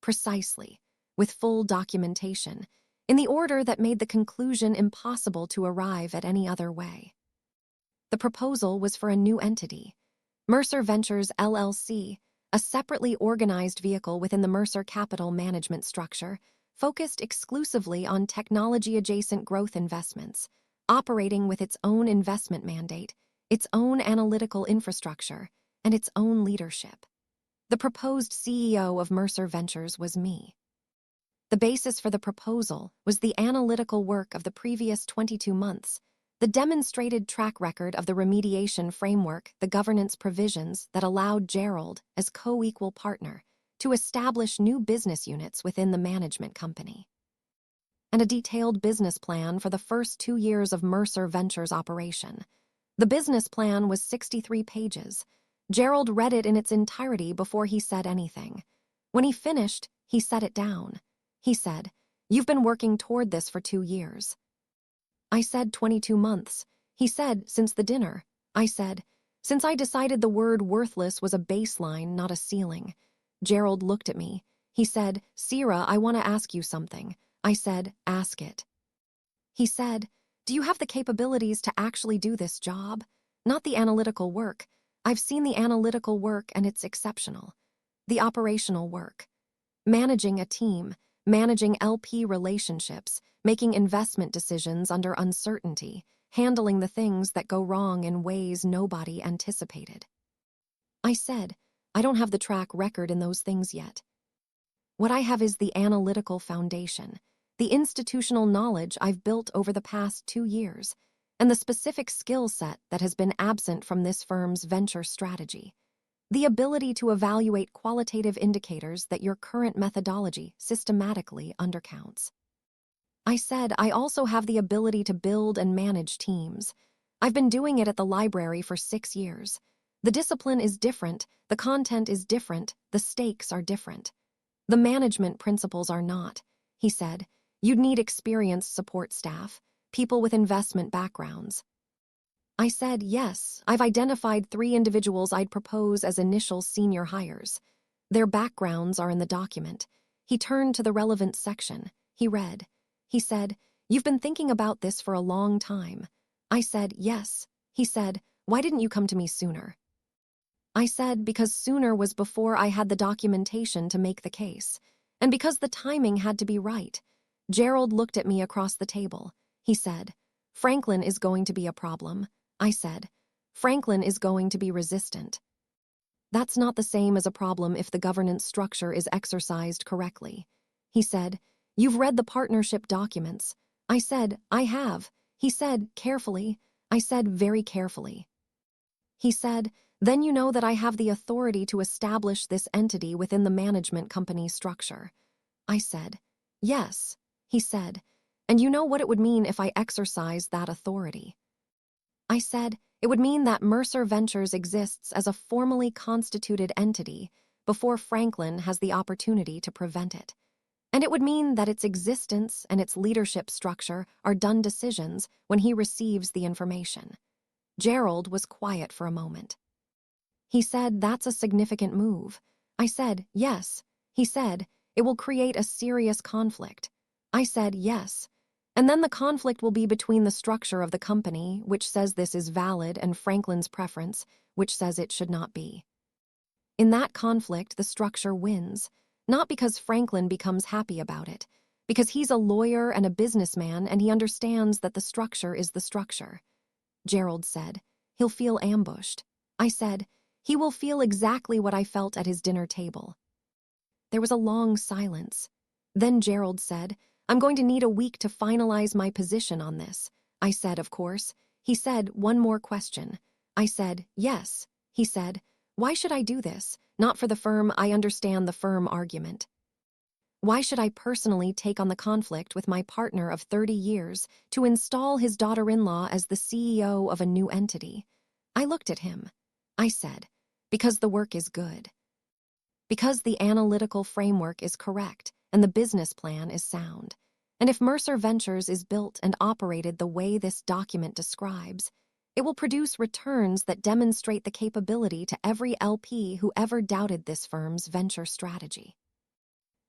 Precisely, with full documentation, in the order that made the conclusion impossible to arrive at any other way. The proposal was for a new entity, Mercer Ventures LLC, a separately organized vehicle within the Mercer Capital Management structure, focused exclusively on technology-adjacent growth investments, operating with its own investment mandate, its own analytical infrastructure, and its own leadership. The proposed CEO of Mercer Ventures was me. The basis for the proposal was the analytical work of the previous 22 months, the demonstrated track record of the remediation framework, the governance provisions that allowed Gerald, as co-equal partner, to establish new business units within the management company, and a detailed business plan for the first 2 years of Mercer Ventures operation. The business plan was 63 pages. Gerald read it in its entirety before he said anything. When he finished, he set it down. He said, you've been working toward this for 2 years. I said 22 months. He said, since the dinner. I said, since I decided the word worthless was a baseline, not a ceiling. Gerald looked at me. He said, Sierra, I want to ask you something. I said, ask it. He said, do you have the capabilities to actually do this job? Not the analytical work. I've seen the analytical work and it's exceptional. The operational work. Managing a team, managing LP relationships, making investment decisions under uncertainty, handling the things that go wrong in ways nobody anticipated. I said, I don't have the track record in those things yet. What I have is the analytical foundation, the institutional knowledge I've built over the past 2 years, and the specific skill set that has been absent from this firm's venture strategy. The ability to evaluate qualitative indicators that your current methodology systematically undercounts. I said I also have the ability to build and manage teams. I've been doing it at the library for 6 years. The discipline is different, the content is different, the stakes are different. The management principles are not, he said. You'd need experienced support staff, people with investment backgrounds. I said, yes, I've identified 3 individuals I'd propose as initial senior hires. Their backgrounds are in the document. He turned to the relevant section. He read. He said, you've been thinking about this for a long time. I said, yes. He said, why didn't you come to me sooner? I said, because sooner was before I had the documentation to make the case, and because the timing had to be right. Gerald looked at me across the table. He said, Franklin is going to be a problem. I said, Franklin is going to be resistant. That's not the same as a problem if the governance structure is exercised correctly. He said, you've read the partnership documents. I said, I have. He said, carefully. I said, very carefully. He said, then you know that I have the authority to establish this entity within the management company structure. I said, yes. He said, and you know what it would mean if I exercised that authority. I said, it would mean that Mercer Ventures exists as a formally constituted entity before Franklin has the opportunity to prevent it. And it would mean that its existence and its leadership structure are done decisions when he receives the information. Gerald was quiet for a moment. He said, that's a significant move. I said, yes. He said, it will create a serious conflict. I said, yes. And then the conflict will be between the structure of the company, which says this is valid, and Franklin's preference, which says it should not be. In that conflict, the structure wins, not because Franklin becomes happy about it, because he's a lawyer and a businessman and he understands that the structure is the structure. Gerald said, "He'll feel ambushed." I said, "He will feel exactly what I felt at his dinner table." There was a long silence. Then Gerald said, "I'm going to need a week to finalize my position on this." I said, "Of course." He said, "One more question." I said, "Yes." He said, "Why should I do this? Not for the firm. I understand the firm argument. Why should I personally take on the conflict with my partner of 30 years to install his daughter-in-law as the CEO of a new entity?" I looked at him. I said, "Because the work is good. Because the analytical framework is correct and the business plan is sound. And if Mercer Ventures is built and operated the way this document describes, it will produce returns that demonstrate the capability to every LP who ever doubted this firm's venture strategy.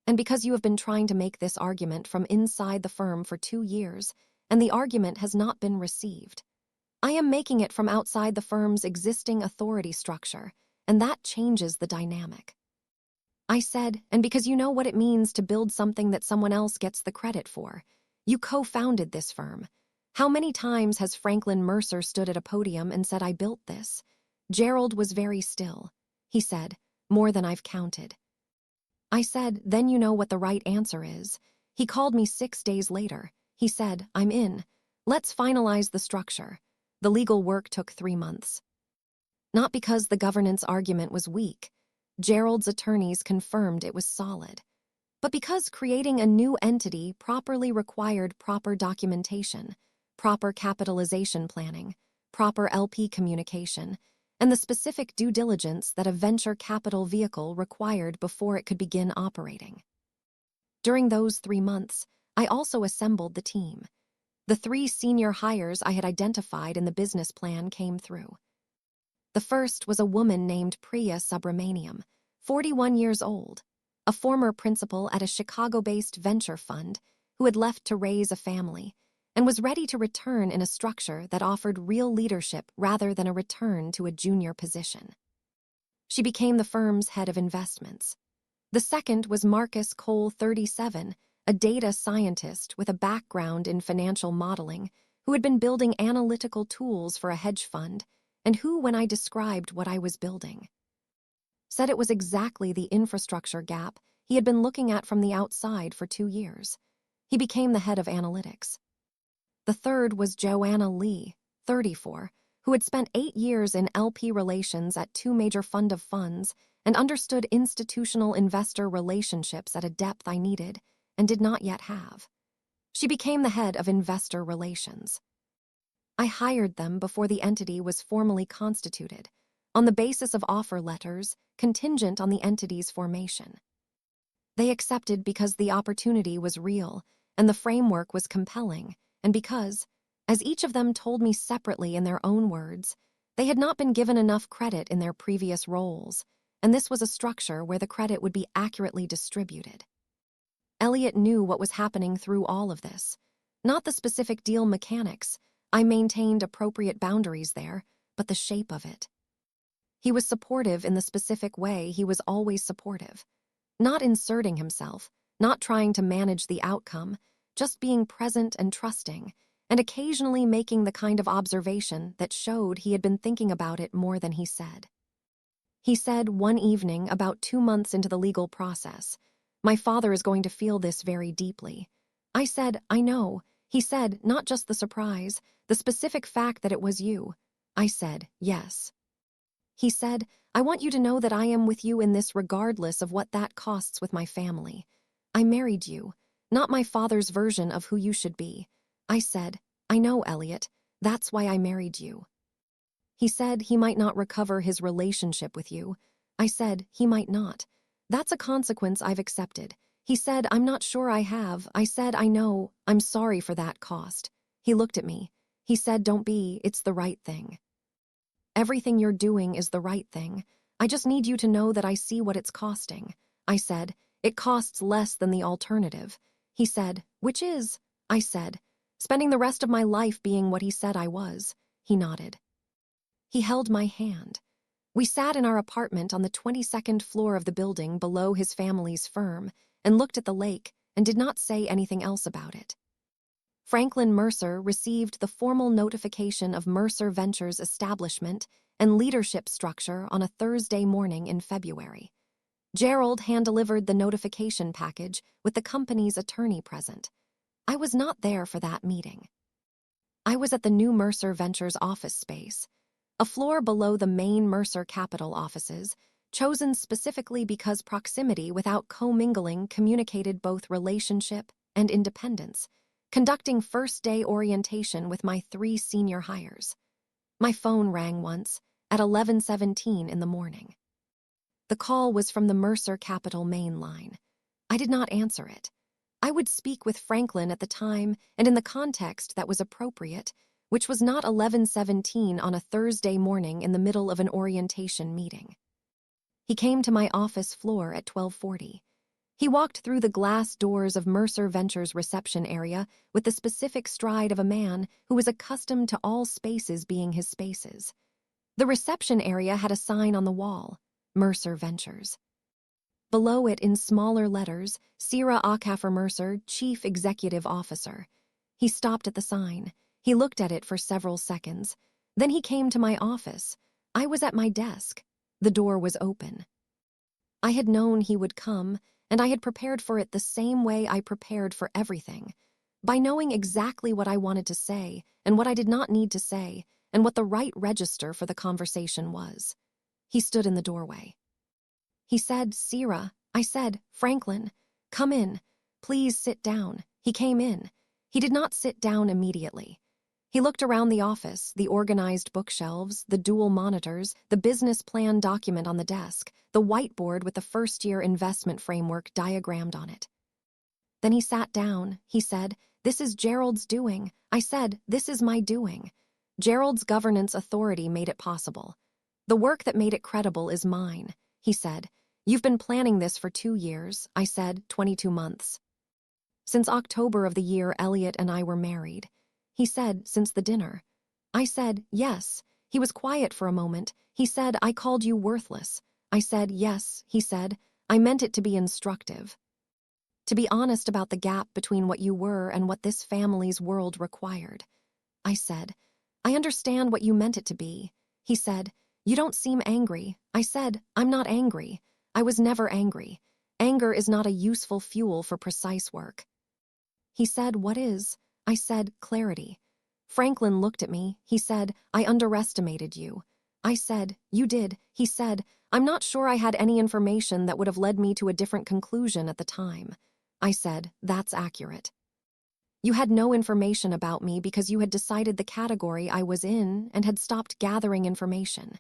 And because you have been trying to make this argument from inside the firm for 2 years, and the argument has not been received, I am making it from outside the firm's existing authority structure, and that changes the dynamic." I said, "And because you know what it means to build something that someone else gets the credit for. You co-founded this firm. How many times has Franklin Mercer stood at a podium and said, 'I built this'?" Gerald was very still. He said, "More than I've counted." I said, "Then you know what the right answer is." He called me 6 days later. He said, "I'm in. Let's finalize the structure." The legal work took 3 months. Not because the governance argument was weak. Gerald's attorneys confirmed it was solid. But because creating a new entity properly required proper documentation, proper capitalization planning, proper LP communication, and the specific due diligence that a venture capital vehicle required before it could begin operating. During those 3 months, I also assembled the team. The 3 senior hires I had identified in the business plan came through. The first was a woman named Priya Subramaniam, 41 years old, a former principal at a Chicago-based venture fund who had left to raise a family and was ready to return in a structure that offered real leadership rather than a return to a junior position. She became the firm's head of investments. The second was Marcus Cole, 37, a data scientist with a background in financial modeling who had been building analytical tools for a hedge fund and who, when I described what I was building, said it was exactly the infrastructure gap he had been looking at from the outside for 2 years. He became the head of analytics. The third was Joanna Lee, 34, who had spent 8 years in LP relations at 2 major fund of funds and understood institutional investor relationships at a depth I needed and did not yet have. She became the head of investor relations. I hired them before the entity was formally constituted, on the basis of offer letters contingent on the entity's formation. They accepted because the opportunity was real and the framework was compelling, and because, as each of them told me separately in their own words, they had not been given enough credit in their previous roles, and this was a structure where the credit would be accurately distributed. Elliot knew what was happening through all of this. Not the specific deal mechanics. I maintained appropriate boundaries there, but the shape of it. He was supportive in the specific way he was always supportive. Not inserting himself, not trying to manage the outcome, just being present and trusting, and occasionally making the kind of observation that showed he had been thinking about it more than he said. He said one evening, about 2 months into the legal process, "My father is going to feel this very deeply." I said, "I know." He said, "Not just the surprise, the specific fact that it was you." I said, "Yes." He said, "I want you to know that I am with you in this regardless of what that costs with my family. I married you, not my father's version of who you should be." I said, "I know, Elliot. That's why I married you." He said he might not recover his relationship with you. I said, "He might not. That's a consequence I've accepted." He said, "I'm not sure I have." I said, "I know. I'm sorry for that cost." He looked at me. He said, "Don't be. It's the right thing. Everything you're doing is the right thing. I just need you to know that I see what it's costing." I said, "It costs less than the alternative." He said, "Which is?" I said, Spending the rest of my life being what he said I was. He nodded. He held my hand. We sat in our apartment on the 22nd floor of the building below his family's firm and looked at the lake and did not say anything else about it. Franklin Mercer received the formal notification of Mercer Ventures' establishment and leadership structure on a Thursday morning in February. Gerald hand-delivered the notification package with the company's attorney present. I was not there for that meeting. I was at the new Mercer Ventures office space, a floor below the main Mercer Capital offices, chosen specifically because proximity without commingling communicated both relationship and independence, conducting first-day orientation with my 3 senior hires. My phone rang once, at 11:17 in the morning. The call was from the Mercer Capital main line. I did not answer it. I would speak with Franklin at the time and in the context that was appropriate, which was not 11:17 on a Thursday morning in the middle of an orientation meeting. He came to my office floor at 12:40. He walked through the glass doors of Mercer Ventures' reception area with the specific stride of a man who was accustomed to all spaces being his spaces. The reception area had a sign on the wall, Mercer Ventures. Below it, in smaller letters, Sira Akaffer Mercer, Chief Executive Officer. He stopped at the sign. He looked at it for several seconds. Then he came to my office. I was at my desk. The door was open. I had known he would come, and I had prepared for it the same way I prepared for everything, by knowing exactly what I wanted to say and what I did not need to say, and what the right register for the conversation was. He stood in the doorway. He said, "Sira." I said, "Franklin, come in. Please sit down." He came in. He did not sit down immediately. He looked around the office, the organized bookshelves, the dual monitors, the business plan document on the desk, the whiteboard with the first-year investment framework diagrammed on it. Then he sat down. He said, "This is Gerald's doing." I said, "This is my doing." Gerald's governance authority made it possible. The work that made it credible is mine. He said, "You've been planning this for 2 years." I said, 22 months. Since October of the year Elliot and I were married. He said, "Since the dinner." I said, "Yes." He was quiet for a moment. He said, "I called you worthless." I said, "Yes." He said, "I meant it to be instructive. To be honest about the gap between what you were and what this family's world required." I said, "I understand what you meant it to be." He said, "You don't seem angry." I said, "I'm not angry. I was never angry. Anger is not a useful fuel for precise work." He said, "What is?" I said, "Clarity." Franklin looked at me. He said, "I underestimated you." I said, "You did." He said, "I'm not sure I had any information that would have led me to a different conclusion at the time." I said, "That's accurate. You had no information about me because you had decided the category I was in and had stopped gathering information."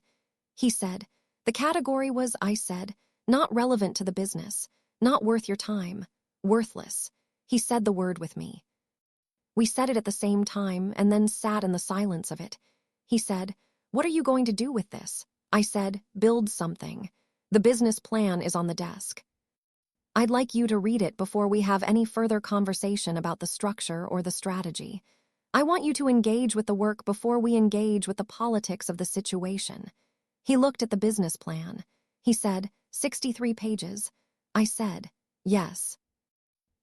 He said, "The category was," I said, "not relevant to the business, not worth your time, worthless." He said the word with me. We said it at the same time and then sat in the silence of it. He said, "What are you going to do with this?" I said, "Build something. The business plan is on the desk. I'd like you to read it before we have any further conversation about the structure or the strategy. I want you to engage with the work before we engage with the politics of the situation." He looked at the business plan. He said, 63 pages. I said, "Yes."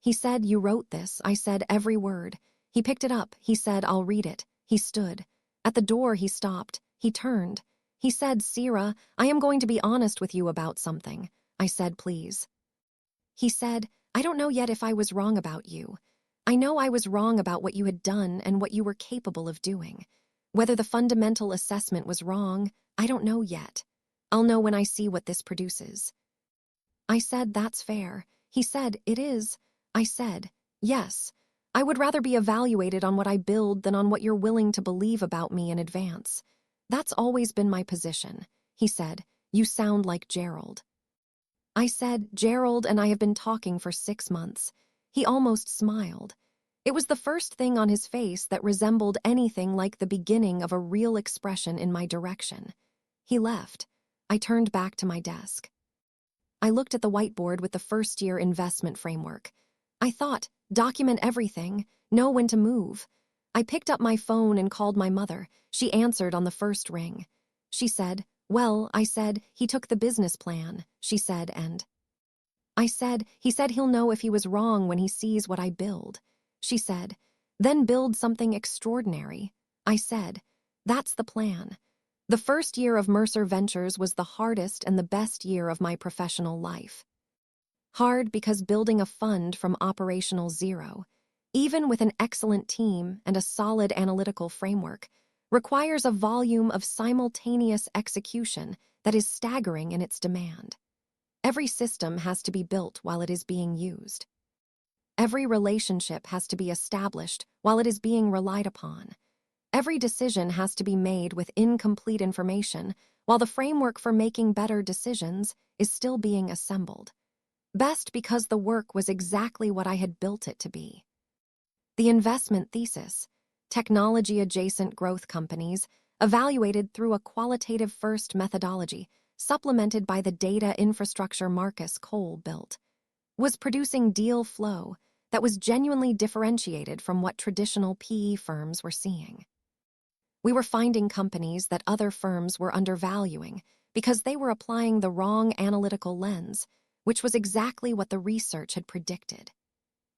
He said, "You wrote this." I said, "Every word." He picked it up. He said, "I'll read it." He stood. At the door, he stopped. He turned. He said, "Sira, I am going to be honest with you about something." I said, "Please." He said, "I don't know yet if I was wrong about you. I know I was wrong about what you had done and what you were capable of doing. Whether the fundamental assessment was wrong, I don't know yet. I'll know when I see what this produces." I said, "That's fair." He said, "It is." I said, "Yes. I would rather be evaluated on what I build than on what you're willing to believe about me in advance. That's always been my position." He said, "You sound like Gerald." I said, "Gerald and I have been talking for 6 months. He almost smiled. It was the first thing on his face that resembled anything like the beginning of a real expression in my direction. He left. I turned back to my desk. I looked at the whiteboard with the first-year investment framework. I thought, document everything, know when to move. I picked up my phone and called my mother. She answered on the first ring. She said, "Well," I said, "he took the business plan," she said, and I said, "He said he'll know if he was wrong when he sees what I build." She said, "Then build something extraordinary." I said, "That's the plan." The first year of Mercer Ventures was the hardest and the best year of my professional life. Hard because building a fund from operational zero, even with an excellent team and a solid analytical framework, requires a volume of simultaneous execution that is staggering in its demand. Every system has to be built while it is being used. Every relationship has to be established while it is being relied upon. Every decision has to be made with incomplete information while the framework for making better decisions is still being assembled. Best because the work was exactly what I had built it to be. The investment thesis, technology-adjacent growth companies, evaluated through a qualitative-first methodology, supplemented by the data infrastructure Marcus Cole built, was producing deal flow that was genuinely differentiated from what traditional PE firms were seeing. We were finding companies that other firms were undervaluing because they were applying the wrong analytical lens, which was exactly what the research had predicted.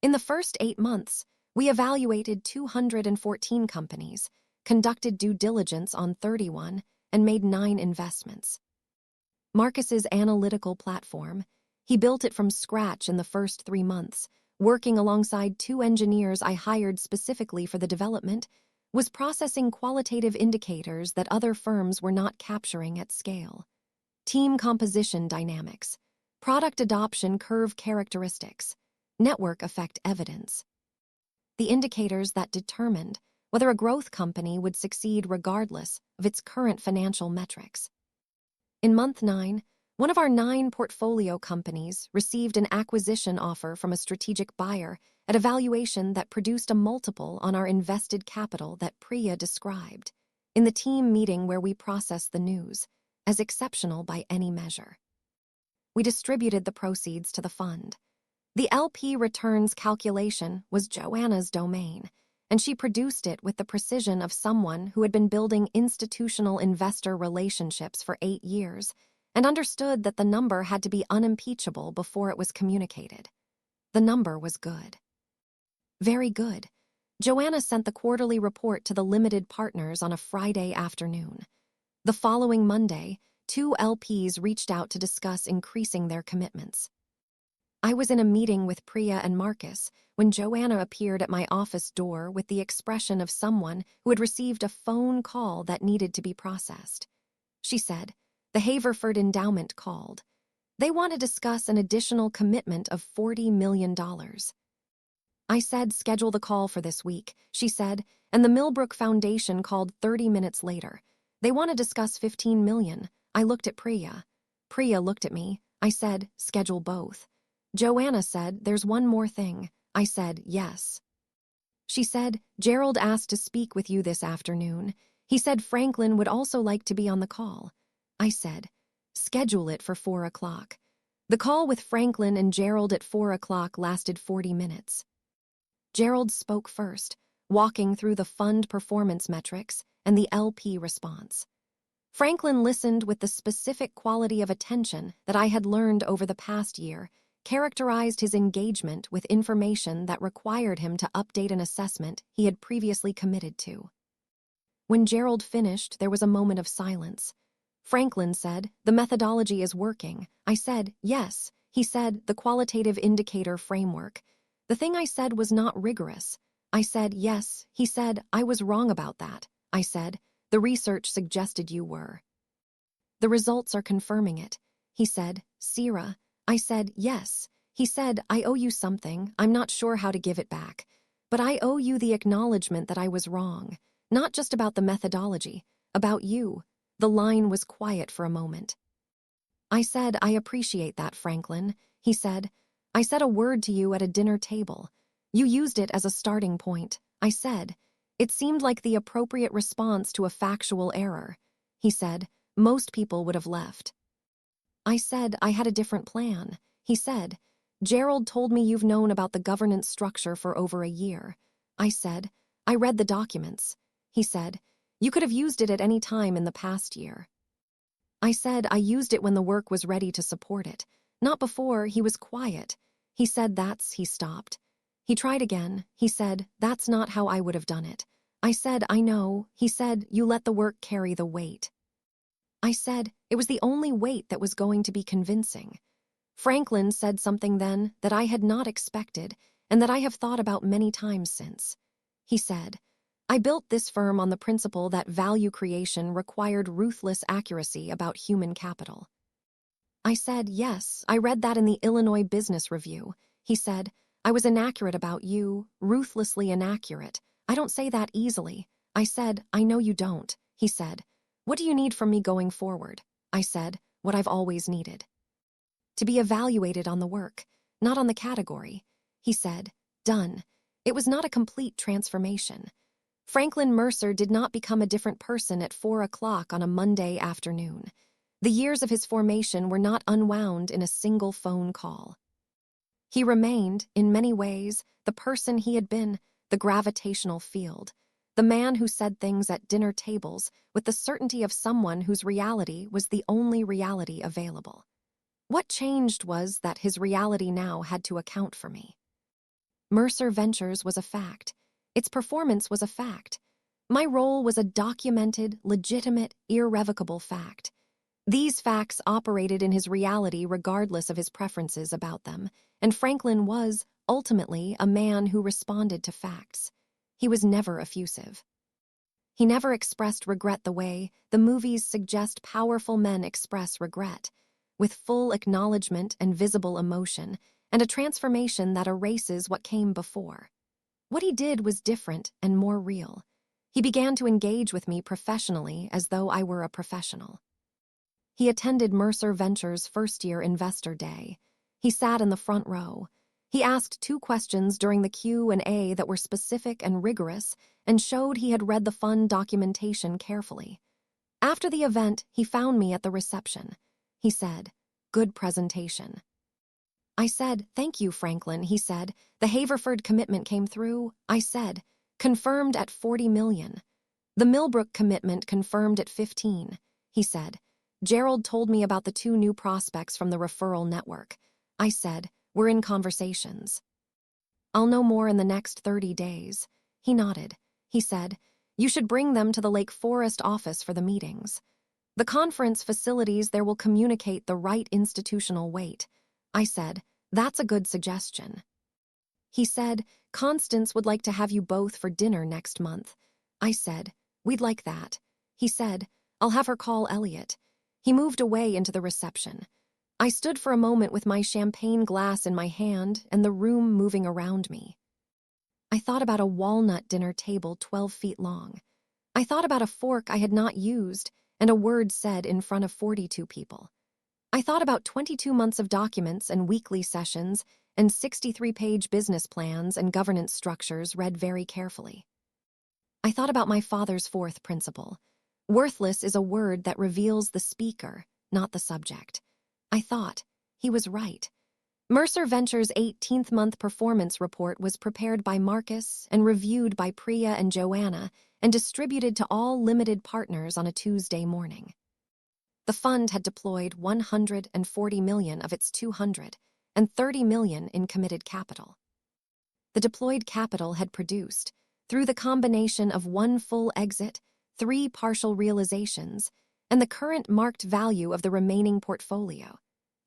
In the first 8 months, we evaluated 214 companies, conducted due diligence on 31, and made 9 investments. Marcus's analytical platform, he built it from scratch in the first 3 months, working alongside 2 engineers I hired specifically for the development, was processing qualitative indicators that other firms were not capturing at scale. Team composition dynamics, product adoption curve characteristics, network effect evidence. The indicators that determined whether a growth company would succeed regardless of its current financial metrics. In month 9, one of our 9 portfolio companies received an acquisition offer from a strategic buyer at a valuation that produced a multiple on our invested capital that Priya described, in the team meeting where we processed the news, as exceptional by any measure. We distributed the proceeds to the fund. The LP returns calculation was Joanna's domain, and she produced it with the precision of someone who had been building institutional investor relationships for 8 years and understood that the number had to be unimpeachable before it was communicated. The number was good. Very good. Joanna sent the quarterly report to the limited partners on a Friday afternoon. The following Monday, 2 LPs reached out to discuss increasing their commitments. I was in a meeting with Priya and Marcus when Joanna appeared at my office door with the expression of someone who had received a phone call that needed to be processed. She said, "The Haverford Endowment called. They want to discuss an additional commitment of $40 million. I said, "Schedule the call for this week," she said, and the Millbrook Foundation called 30 minutes later. "They want to discuss $15 million. I looked at Priya. Priya looked at me. I said, "Schedule both." Joanna said, "There's one more thing." I said, "Yes." She said, "Gerald asked to speak with you this afternoon. He said Franklin would also like to be on the call." I said, "Schedule it for 4 o'clock. The call with Franklin and Gerald at 4 o'clock lasted 40 minutes. Gerald spoke first, walking through the fund performance metrics and the LP response. Franklin listened with the specific quality of attention that I had learned over the past year, characterized his engagement with information that required him to update an assessment he had previously committed to. When Gerald finished, there was a moment of silence. Franklin said, "The methodology is working." I said, "Yes." He said, "The qualitative indicator framework." The thing I said was not rigorous. I said, "Yes." He said, "I was wrong about that." I said, "The research suggested you were." "The results are confirming it." He said, "Sierra." I said, "Yes." He said, "I owe you something. I'm not sure how to give it back. But I owe you the acknowledgement that I was wrong. Not just about the methodology, about you." The line was quiet for a moment. I said, "I appreciate that, Franklin." He said, "I said a word to you at a dinner table. You used it as a starting point." I said, "It seemed like the appropriate response to a factual error." He said, "Most people would have left." I said, "I had a different plan." He said, "Gerald told me you've known about the governance structure for over a year." I said, I read the documents. He said, you could have used it at any time in the past year. I said I used it when the work was ready to support it. Not before. He was quiet. He said he stopped. He tried again. He said, that's not how I would have done it. I said, I know. He said, you let the work carry the weight. I said, it was the only weight that was going to be convincing. Franklin said something then that I had not expected and that I have thought about many times since. He said, I built this firm on the principle that value creation required ruthless accuracy about human capital. I said, yes, I read that in the Illinois Business Review. He said, I was inaccurate about you, ruthlessly inaccurate. I don't say that easily. I said, I know you don't. He said, what do you need from me going forward? I said, what I've always needed. To be evaluated on the work, not on the category. He said, done. It was not a complete transformation. Franklin Mercer did not become a different person at 4 o'clock on a Monday afternoon. The years of his formation were not unwound in a single phone call. He remained, in many ways, the person he had been, the gravitational field, the man who said things at dinner tables with the certainty of someone whose reality was the only reality available. What changed was that his reality now had to account for me. Mercer Ventures was a fact. Its performance was a fact. My role was a documented, legitimate, irrevocable fact. These facts operated in his reality regardless of his preferences about them, and Franklin was, ultimately, a man who responded to facts. He was never effusive. He never expressed regret the way the movies suggest powerful men express regret, with full acknowledgement and visible emotion, and a transformation that erases what came before. What he did was different and more real. He began to engage with me professionally as though I were a professional. He attended Mercer Ventures' first-year investor day. He sat in the front row. He asked 2 questions during the Q&A that were specific and rigorous and showed he had read the fund documentation carefully. After the event, he found me at the reception. He said, good presentation. I said, thank you, Franklin. He said, the Haverford commitment came through. I said, confirmed at $40 million. The Millbrook commitment confirmed at 15. He said, Gerald told me about the 2 new prospects from the referral network. I said, we're in conversations. I'll know more in the next 30 days. He nodded. He said, you should bring them to the Lake Forest office for the meetings. The conference facilities there will communicate the right institutional weight. I said, that's a good suggestion. He said, Constance would like to have you both for dinner next month. I said, we'd like that. He said, I'll have her call Elliot. He moved away into the reception. I stood for a moment with my champagne glass in my hand and the room moving around me. I thought about a walnut dinner table 12 feet long. I thought about a fork I had not used and a word said in front of 42 people. I thought about 22 months of documents and weekly sessions and 63-page business plans and governance structures read very carefully. I thought about my father's 4th principle. Worthless is a word that reveals the speaker, not the subject. I thought, he was right. Mercer Ventures' 18th-month performance report was prepared by Marcus and reviewed by Priya and Joanna and distributed to all limited partners on a Tuesday morning. The fund had deployed $140 million of its $230 million in committed capital. The deployed capital had produced, through the combination of 1 full exit, 3 partial realizations, and the current marked value of the remaining portfolio,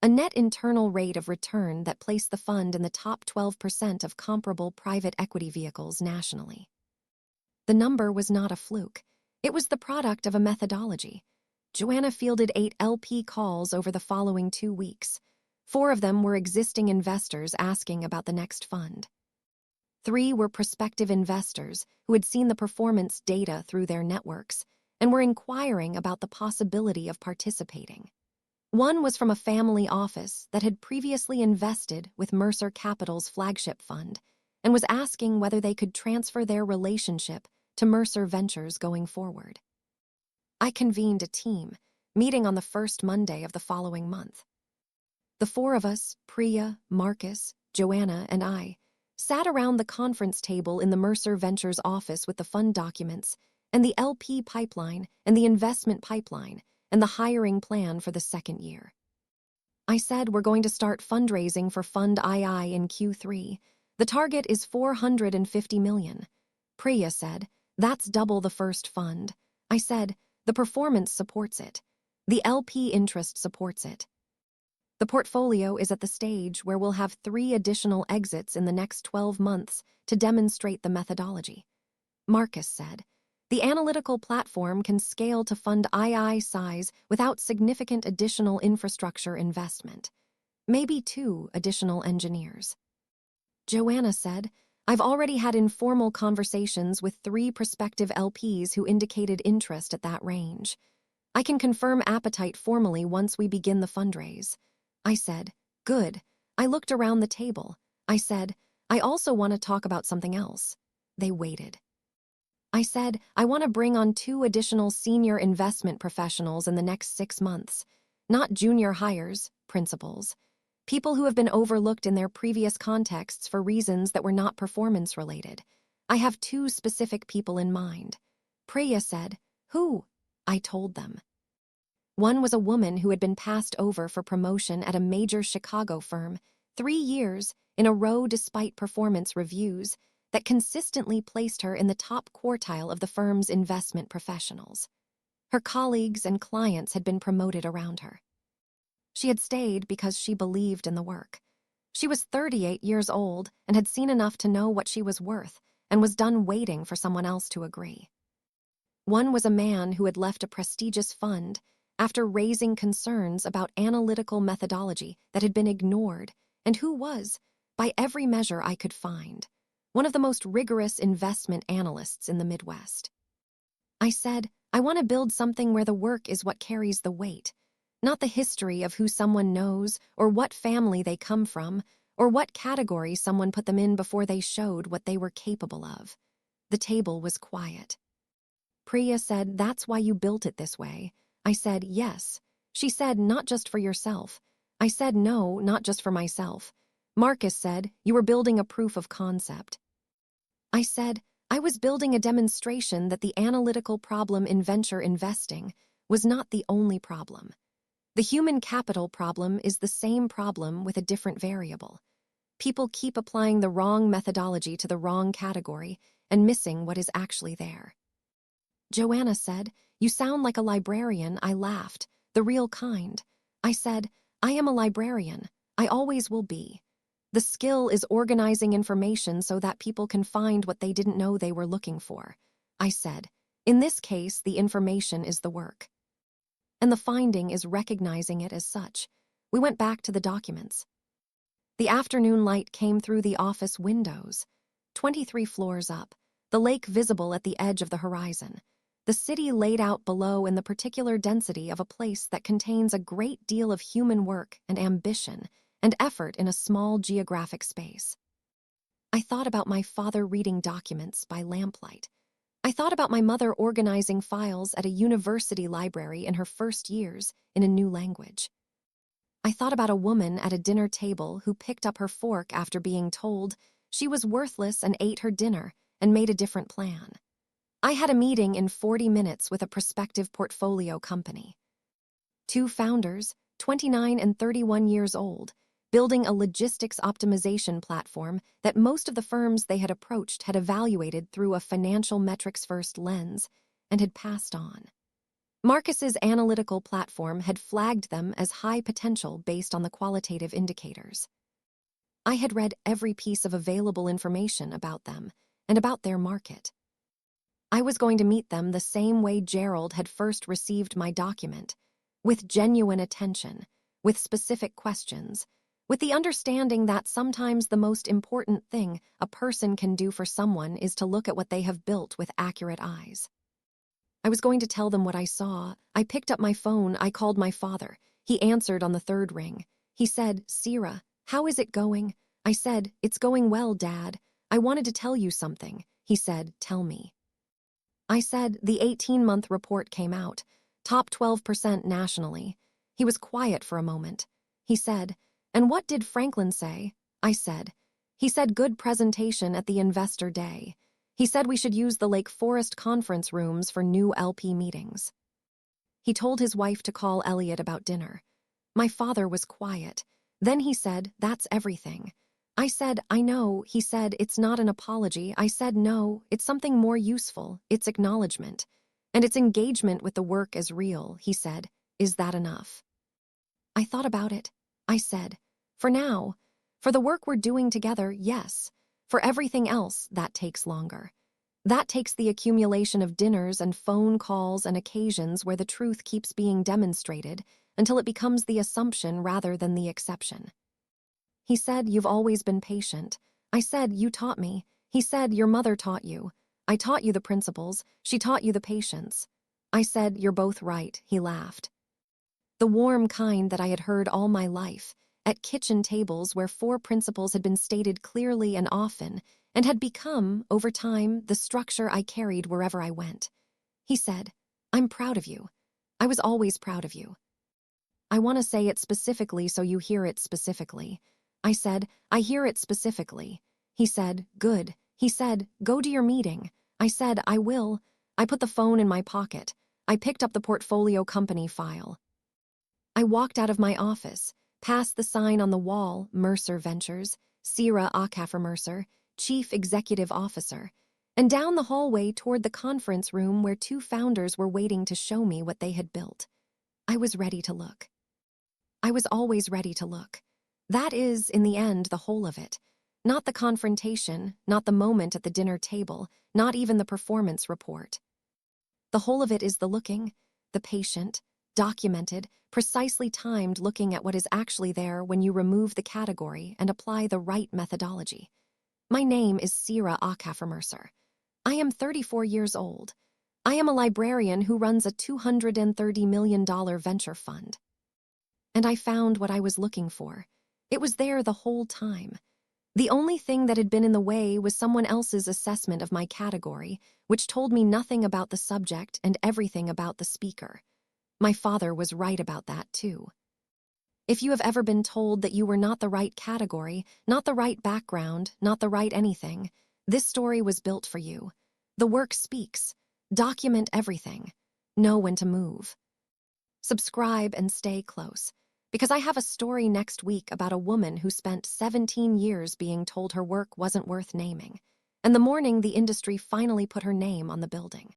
a net internal rate of return that placed the fund in the top 12% of comparable private equity vehicles nationally. The number was not a fluke. It was the product of a methodology. Joanna fielded 8 LP calls over the following 2 weeks. 4 of them were existing investors asking about the next fund. 3 were prospective investors who had seen the performance data through their networks and were inquiring about the possibility of participating. 1 was from a family office that had previously invested with Mercer Capital's flagship fund and was asking whether they could transfer their relationship to Mercer Ventures going forward. I convened a team, meeting on the first Monday of the following month. The 4 of us, Priya, Marcus, Joanna, and I, sat around the conference table in the Mercer Ventures office with the fund documents, and the LP pipeline, and the investment pipeline, and the hiring plan for the second year. I said we're going to start fundraising for Fund II in Q3. The target is $450 million. Priya said, that's double the first fund. I said, the performance supports it. The LP interest supports it. The portfolio is at the stage where we'll have 3 additional exits in the next 12 months to demonstrate the methodology. Marcus said, the analytical platform can scale to Fund II size without significant additional infrastructure investment. Maybe 2 additional engineers. Joanna said, I've already had informal conversations with 3 prospective LPs who indicated interest at that range. I can confirm appetite formally once we begin the fundraise. I said, good. I looked around the table. I said, I also want to talk about something else. They waited. I said, I want to bring on 2 additional senior investment professionals in the next 6 months. Not junior hires, principals. People who have been overlooked in their previous contexts for reasons that were not performance-related. I have 2 specific people in mind. Priya said, who? I told them. One was a woman who had been passed over for promotion at a major Chicago firm, 3 years in a row despite performance reviews that consistently placed her in the top quartile of the firm's investment professionals. Her colleagues and clients had been promoted around her. She had stayed because she believed in the work. She was 38 years old and had seen enough to know what she was worth and was done waiting for someone else to agree. One was a man who had left a prestigious fund after raising concerns about analytical methodology that had been ignored and who was, by every measure I could find, one of the most rigorous investment analysts in the Midwest. I said, I want to build something where the work is what carries the weight, not the history of who someone knows or what family they come from or what category someone put them in before they showed what they were capable of. The table was quiet. Priya said, that's why you built it this way. I said, yes. She said, not just for yourself. I said, no, not just for myself. Marcus said, you were building a proof of concept. I said, I was building a demonstration that the analytical problem in venture investing was not the only problem. The human capital problem is the same problem with a different variable. People keep applying the wrong methodology to the wrong category and missing what is actually there. Joanna said, you sound like a librarian. I laughed, the real kind. I said, I am a librarian. I always will be. The skill is organizing information so that people can find what they didn't know they were looking for. I said, in this case, the information is the work. And the finding is recognizing it as such. We went back to the documents. The afternoon light came through the office windows. 23 floors up, the lake visible at the edge of the horizon. The city laid out below in the particular density of a place that contains a great deal of human work and ambition and effort in a small geographic space. I thought about my father reading documents by lamplight. I thought about my mother organizing files at a university library in her first years in a new language. I thought about a woman at a dinner table who picked up her fork after being told she was worthless and ate her dinner and made a different plan. I had a meeting in 40 minutes with a prospective portfolio company. 2 founders, 29 and 31 years old, building a logistics optimization platform that most of the firms they had approached had evaluated through a financial metrics-first lens and had passed on. Marcus's analytical platform had flagged them as high potential based on the qualitative indicators. I had read every piece of available information about them and about their market. I was going to meet them the same way Gerald had first received my document, with genuine attention, with specific questions, with the understanding that sometimes the most important thing a person can do for someone is to look at what they have built with accurate eyes. I was going to tell them what I saw. I picked up my phone. I called my father. He answered on the 3rd ring. He said, Sierra, how is it going? I said, it's going well, Dad. I wanted to tell you something. He said, tell me. I said, the 18-month report came out, top 12% nationally. He was quiet for a moment. He said, and what did Franklin say? I said, He said good presentation at the investor day. He said we should use the Lake Forest conference rooms for new LP meetings. He told his wife to call Elliot about dinner. My father was quiet. Then he said, that's everything. I said, I know. He said, it's not an apology. I said, no, it's something more useful. It's acknowledgement. And it's engagement with the work as real, he said. Is that enough? I thought about it. I said, for now, for the work we're doing together, yes. For everything else, that takes longer. That takes the accumulation of dinners and phone calls and occasions where the truth keeps being demonstrated until it becomes the assumption rather than the exception. He said, you've always been patient. I said, you taught me. He said, your mother taught you. I taught you the principles. She taught you the patience. I said, you're both right. He laughed. The warm kind that I had heard all my life, at kitchen tables where 4 principles had been stated clearly and often, and had become, over time, the structure I carried wherever I went. He said, I'm proud of you. I was always proud of you. I want to say it specifically so you hear it specifically. I said, I hear it specifically. He said, good. He said, go to your meeting. I said, I will. I put the phone in my pocket. I picked up the portfolio company file. I walked out of my office, past the sign on the wall, Mercer Ventures, Sierra Acafer Mercer, Chief Executive Officer, and down the hallway toward the conference room where 2 founders were waiting to show me what they had built. I was ready to look. I was always ready to look. That is, in the end, the whole of it. Not the confrontation, not the moment at the dinner table, not even the performance report. The whole of it is the looking, the patient, documented, precisely timed looking at what is actually there when you remove the category and apply the right methodology. My name is Sierra Acafer Mercer. I am 34 years old. I am a librarian who runs a $230 million venture fund. And I found what I was looking for. It was there the whole time. The only thing that had been in the way was someone else's assessment of my category, which told me nothing about the subject and everything about the speaker. My father was right about that, too. If you have ever been told that you were not the right category, not the right background, not the right anything, this story was built for you. The work speaks. Document everything. Know when to move. Subscribe and stay close, because I have a story next week about a woman who spent 17 years being told her work wasn't worth naming, and the morning the industry finally put her name on the building.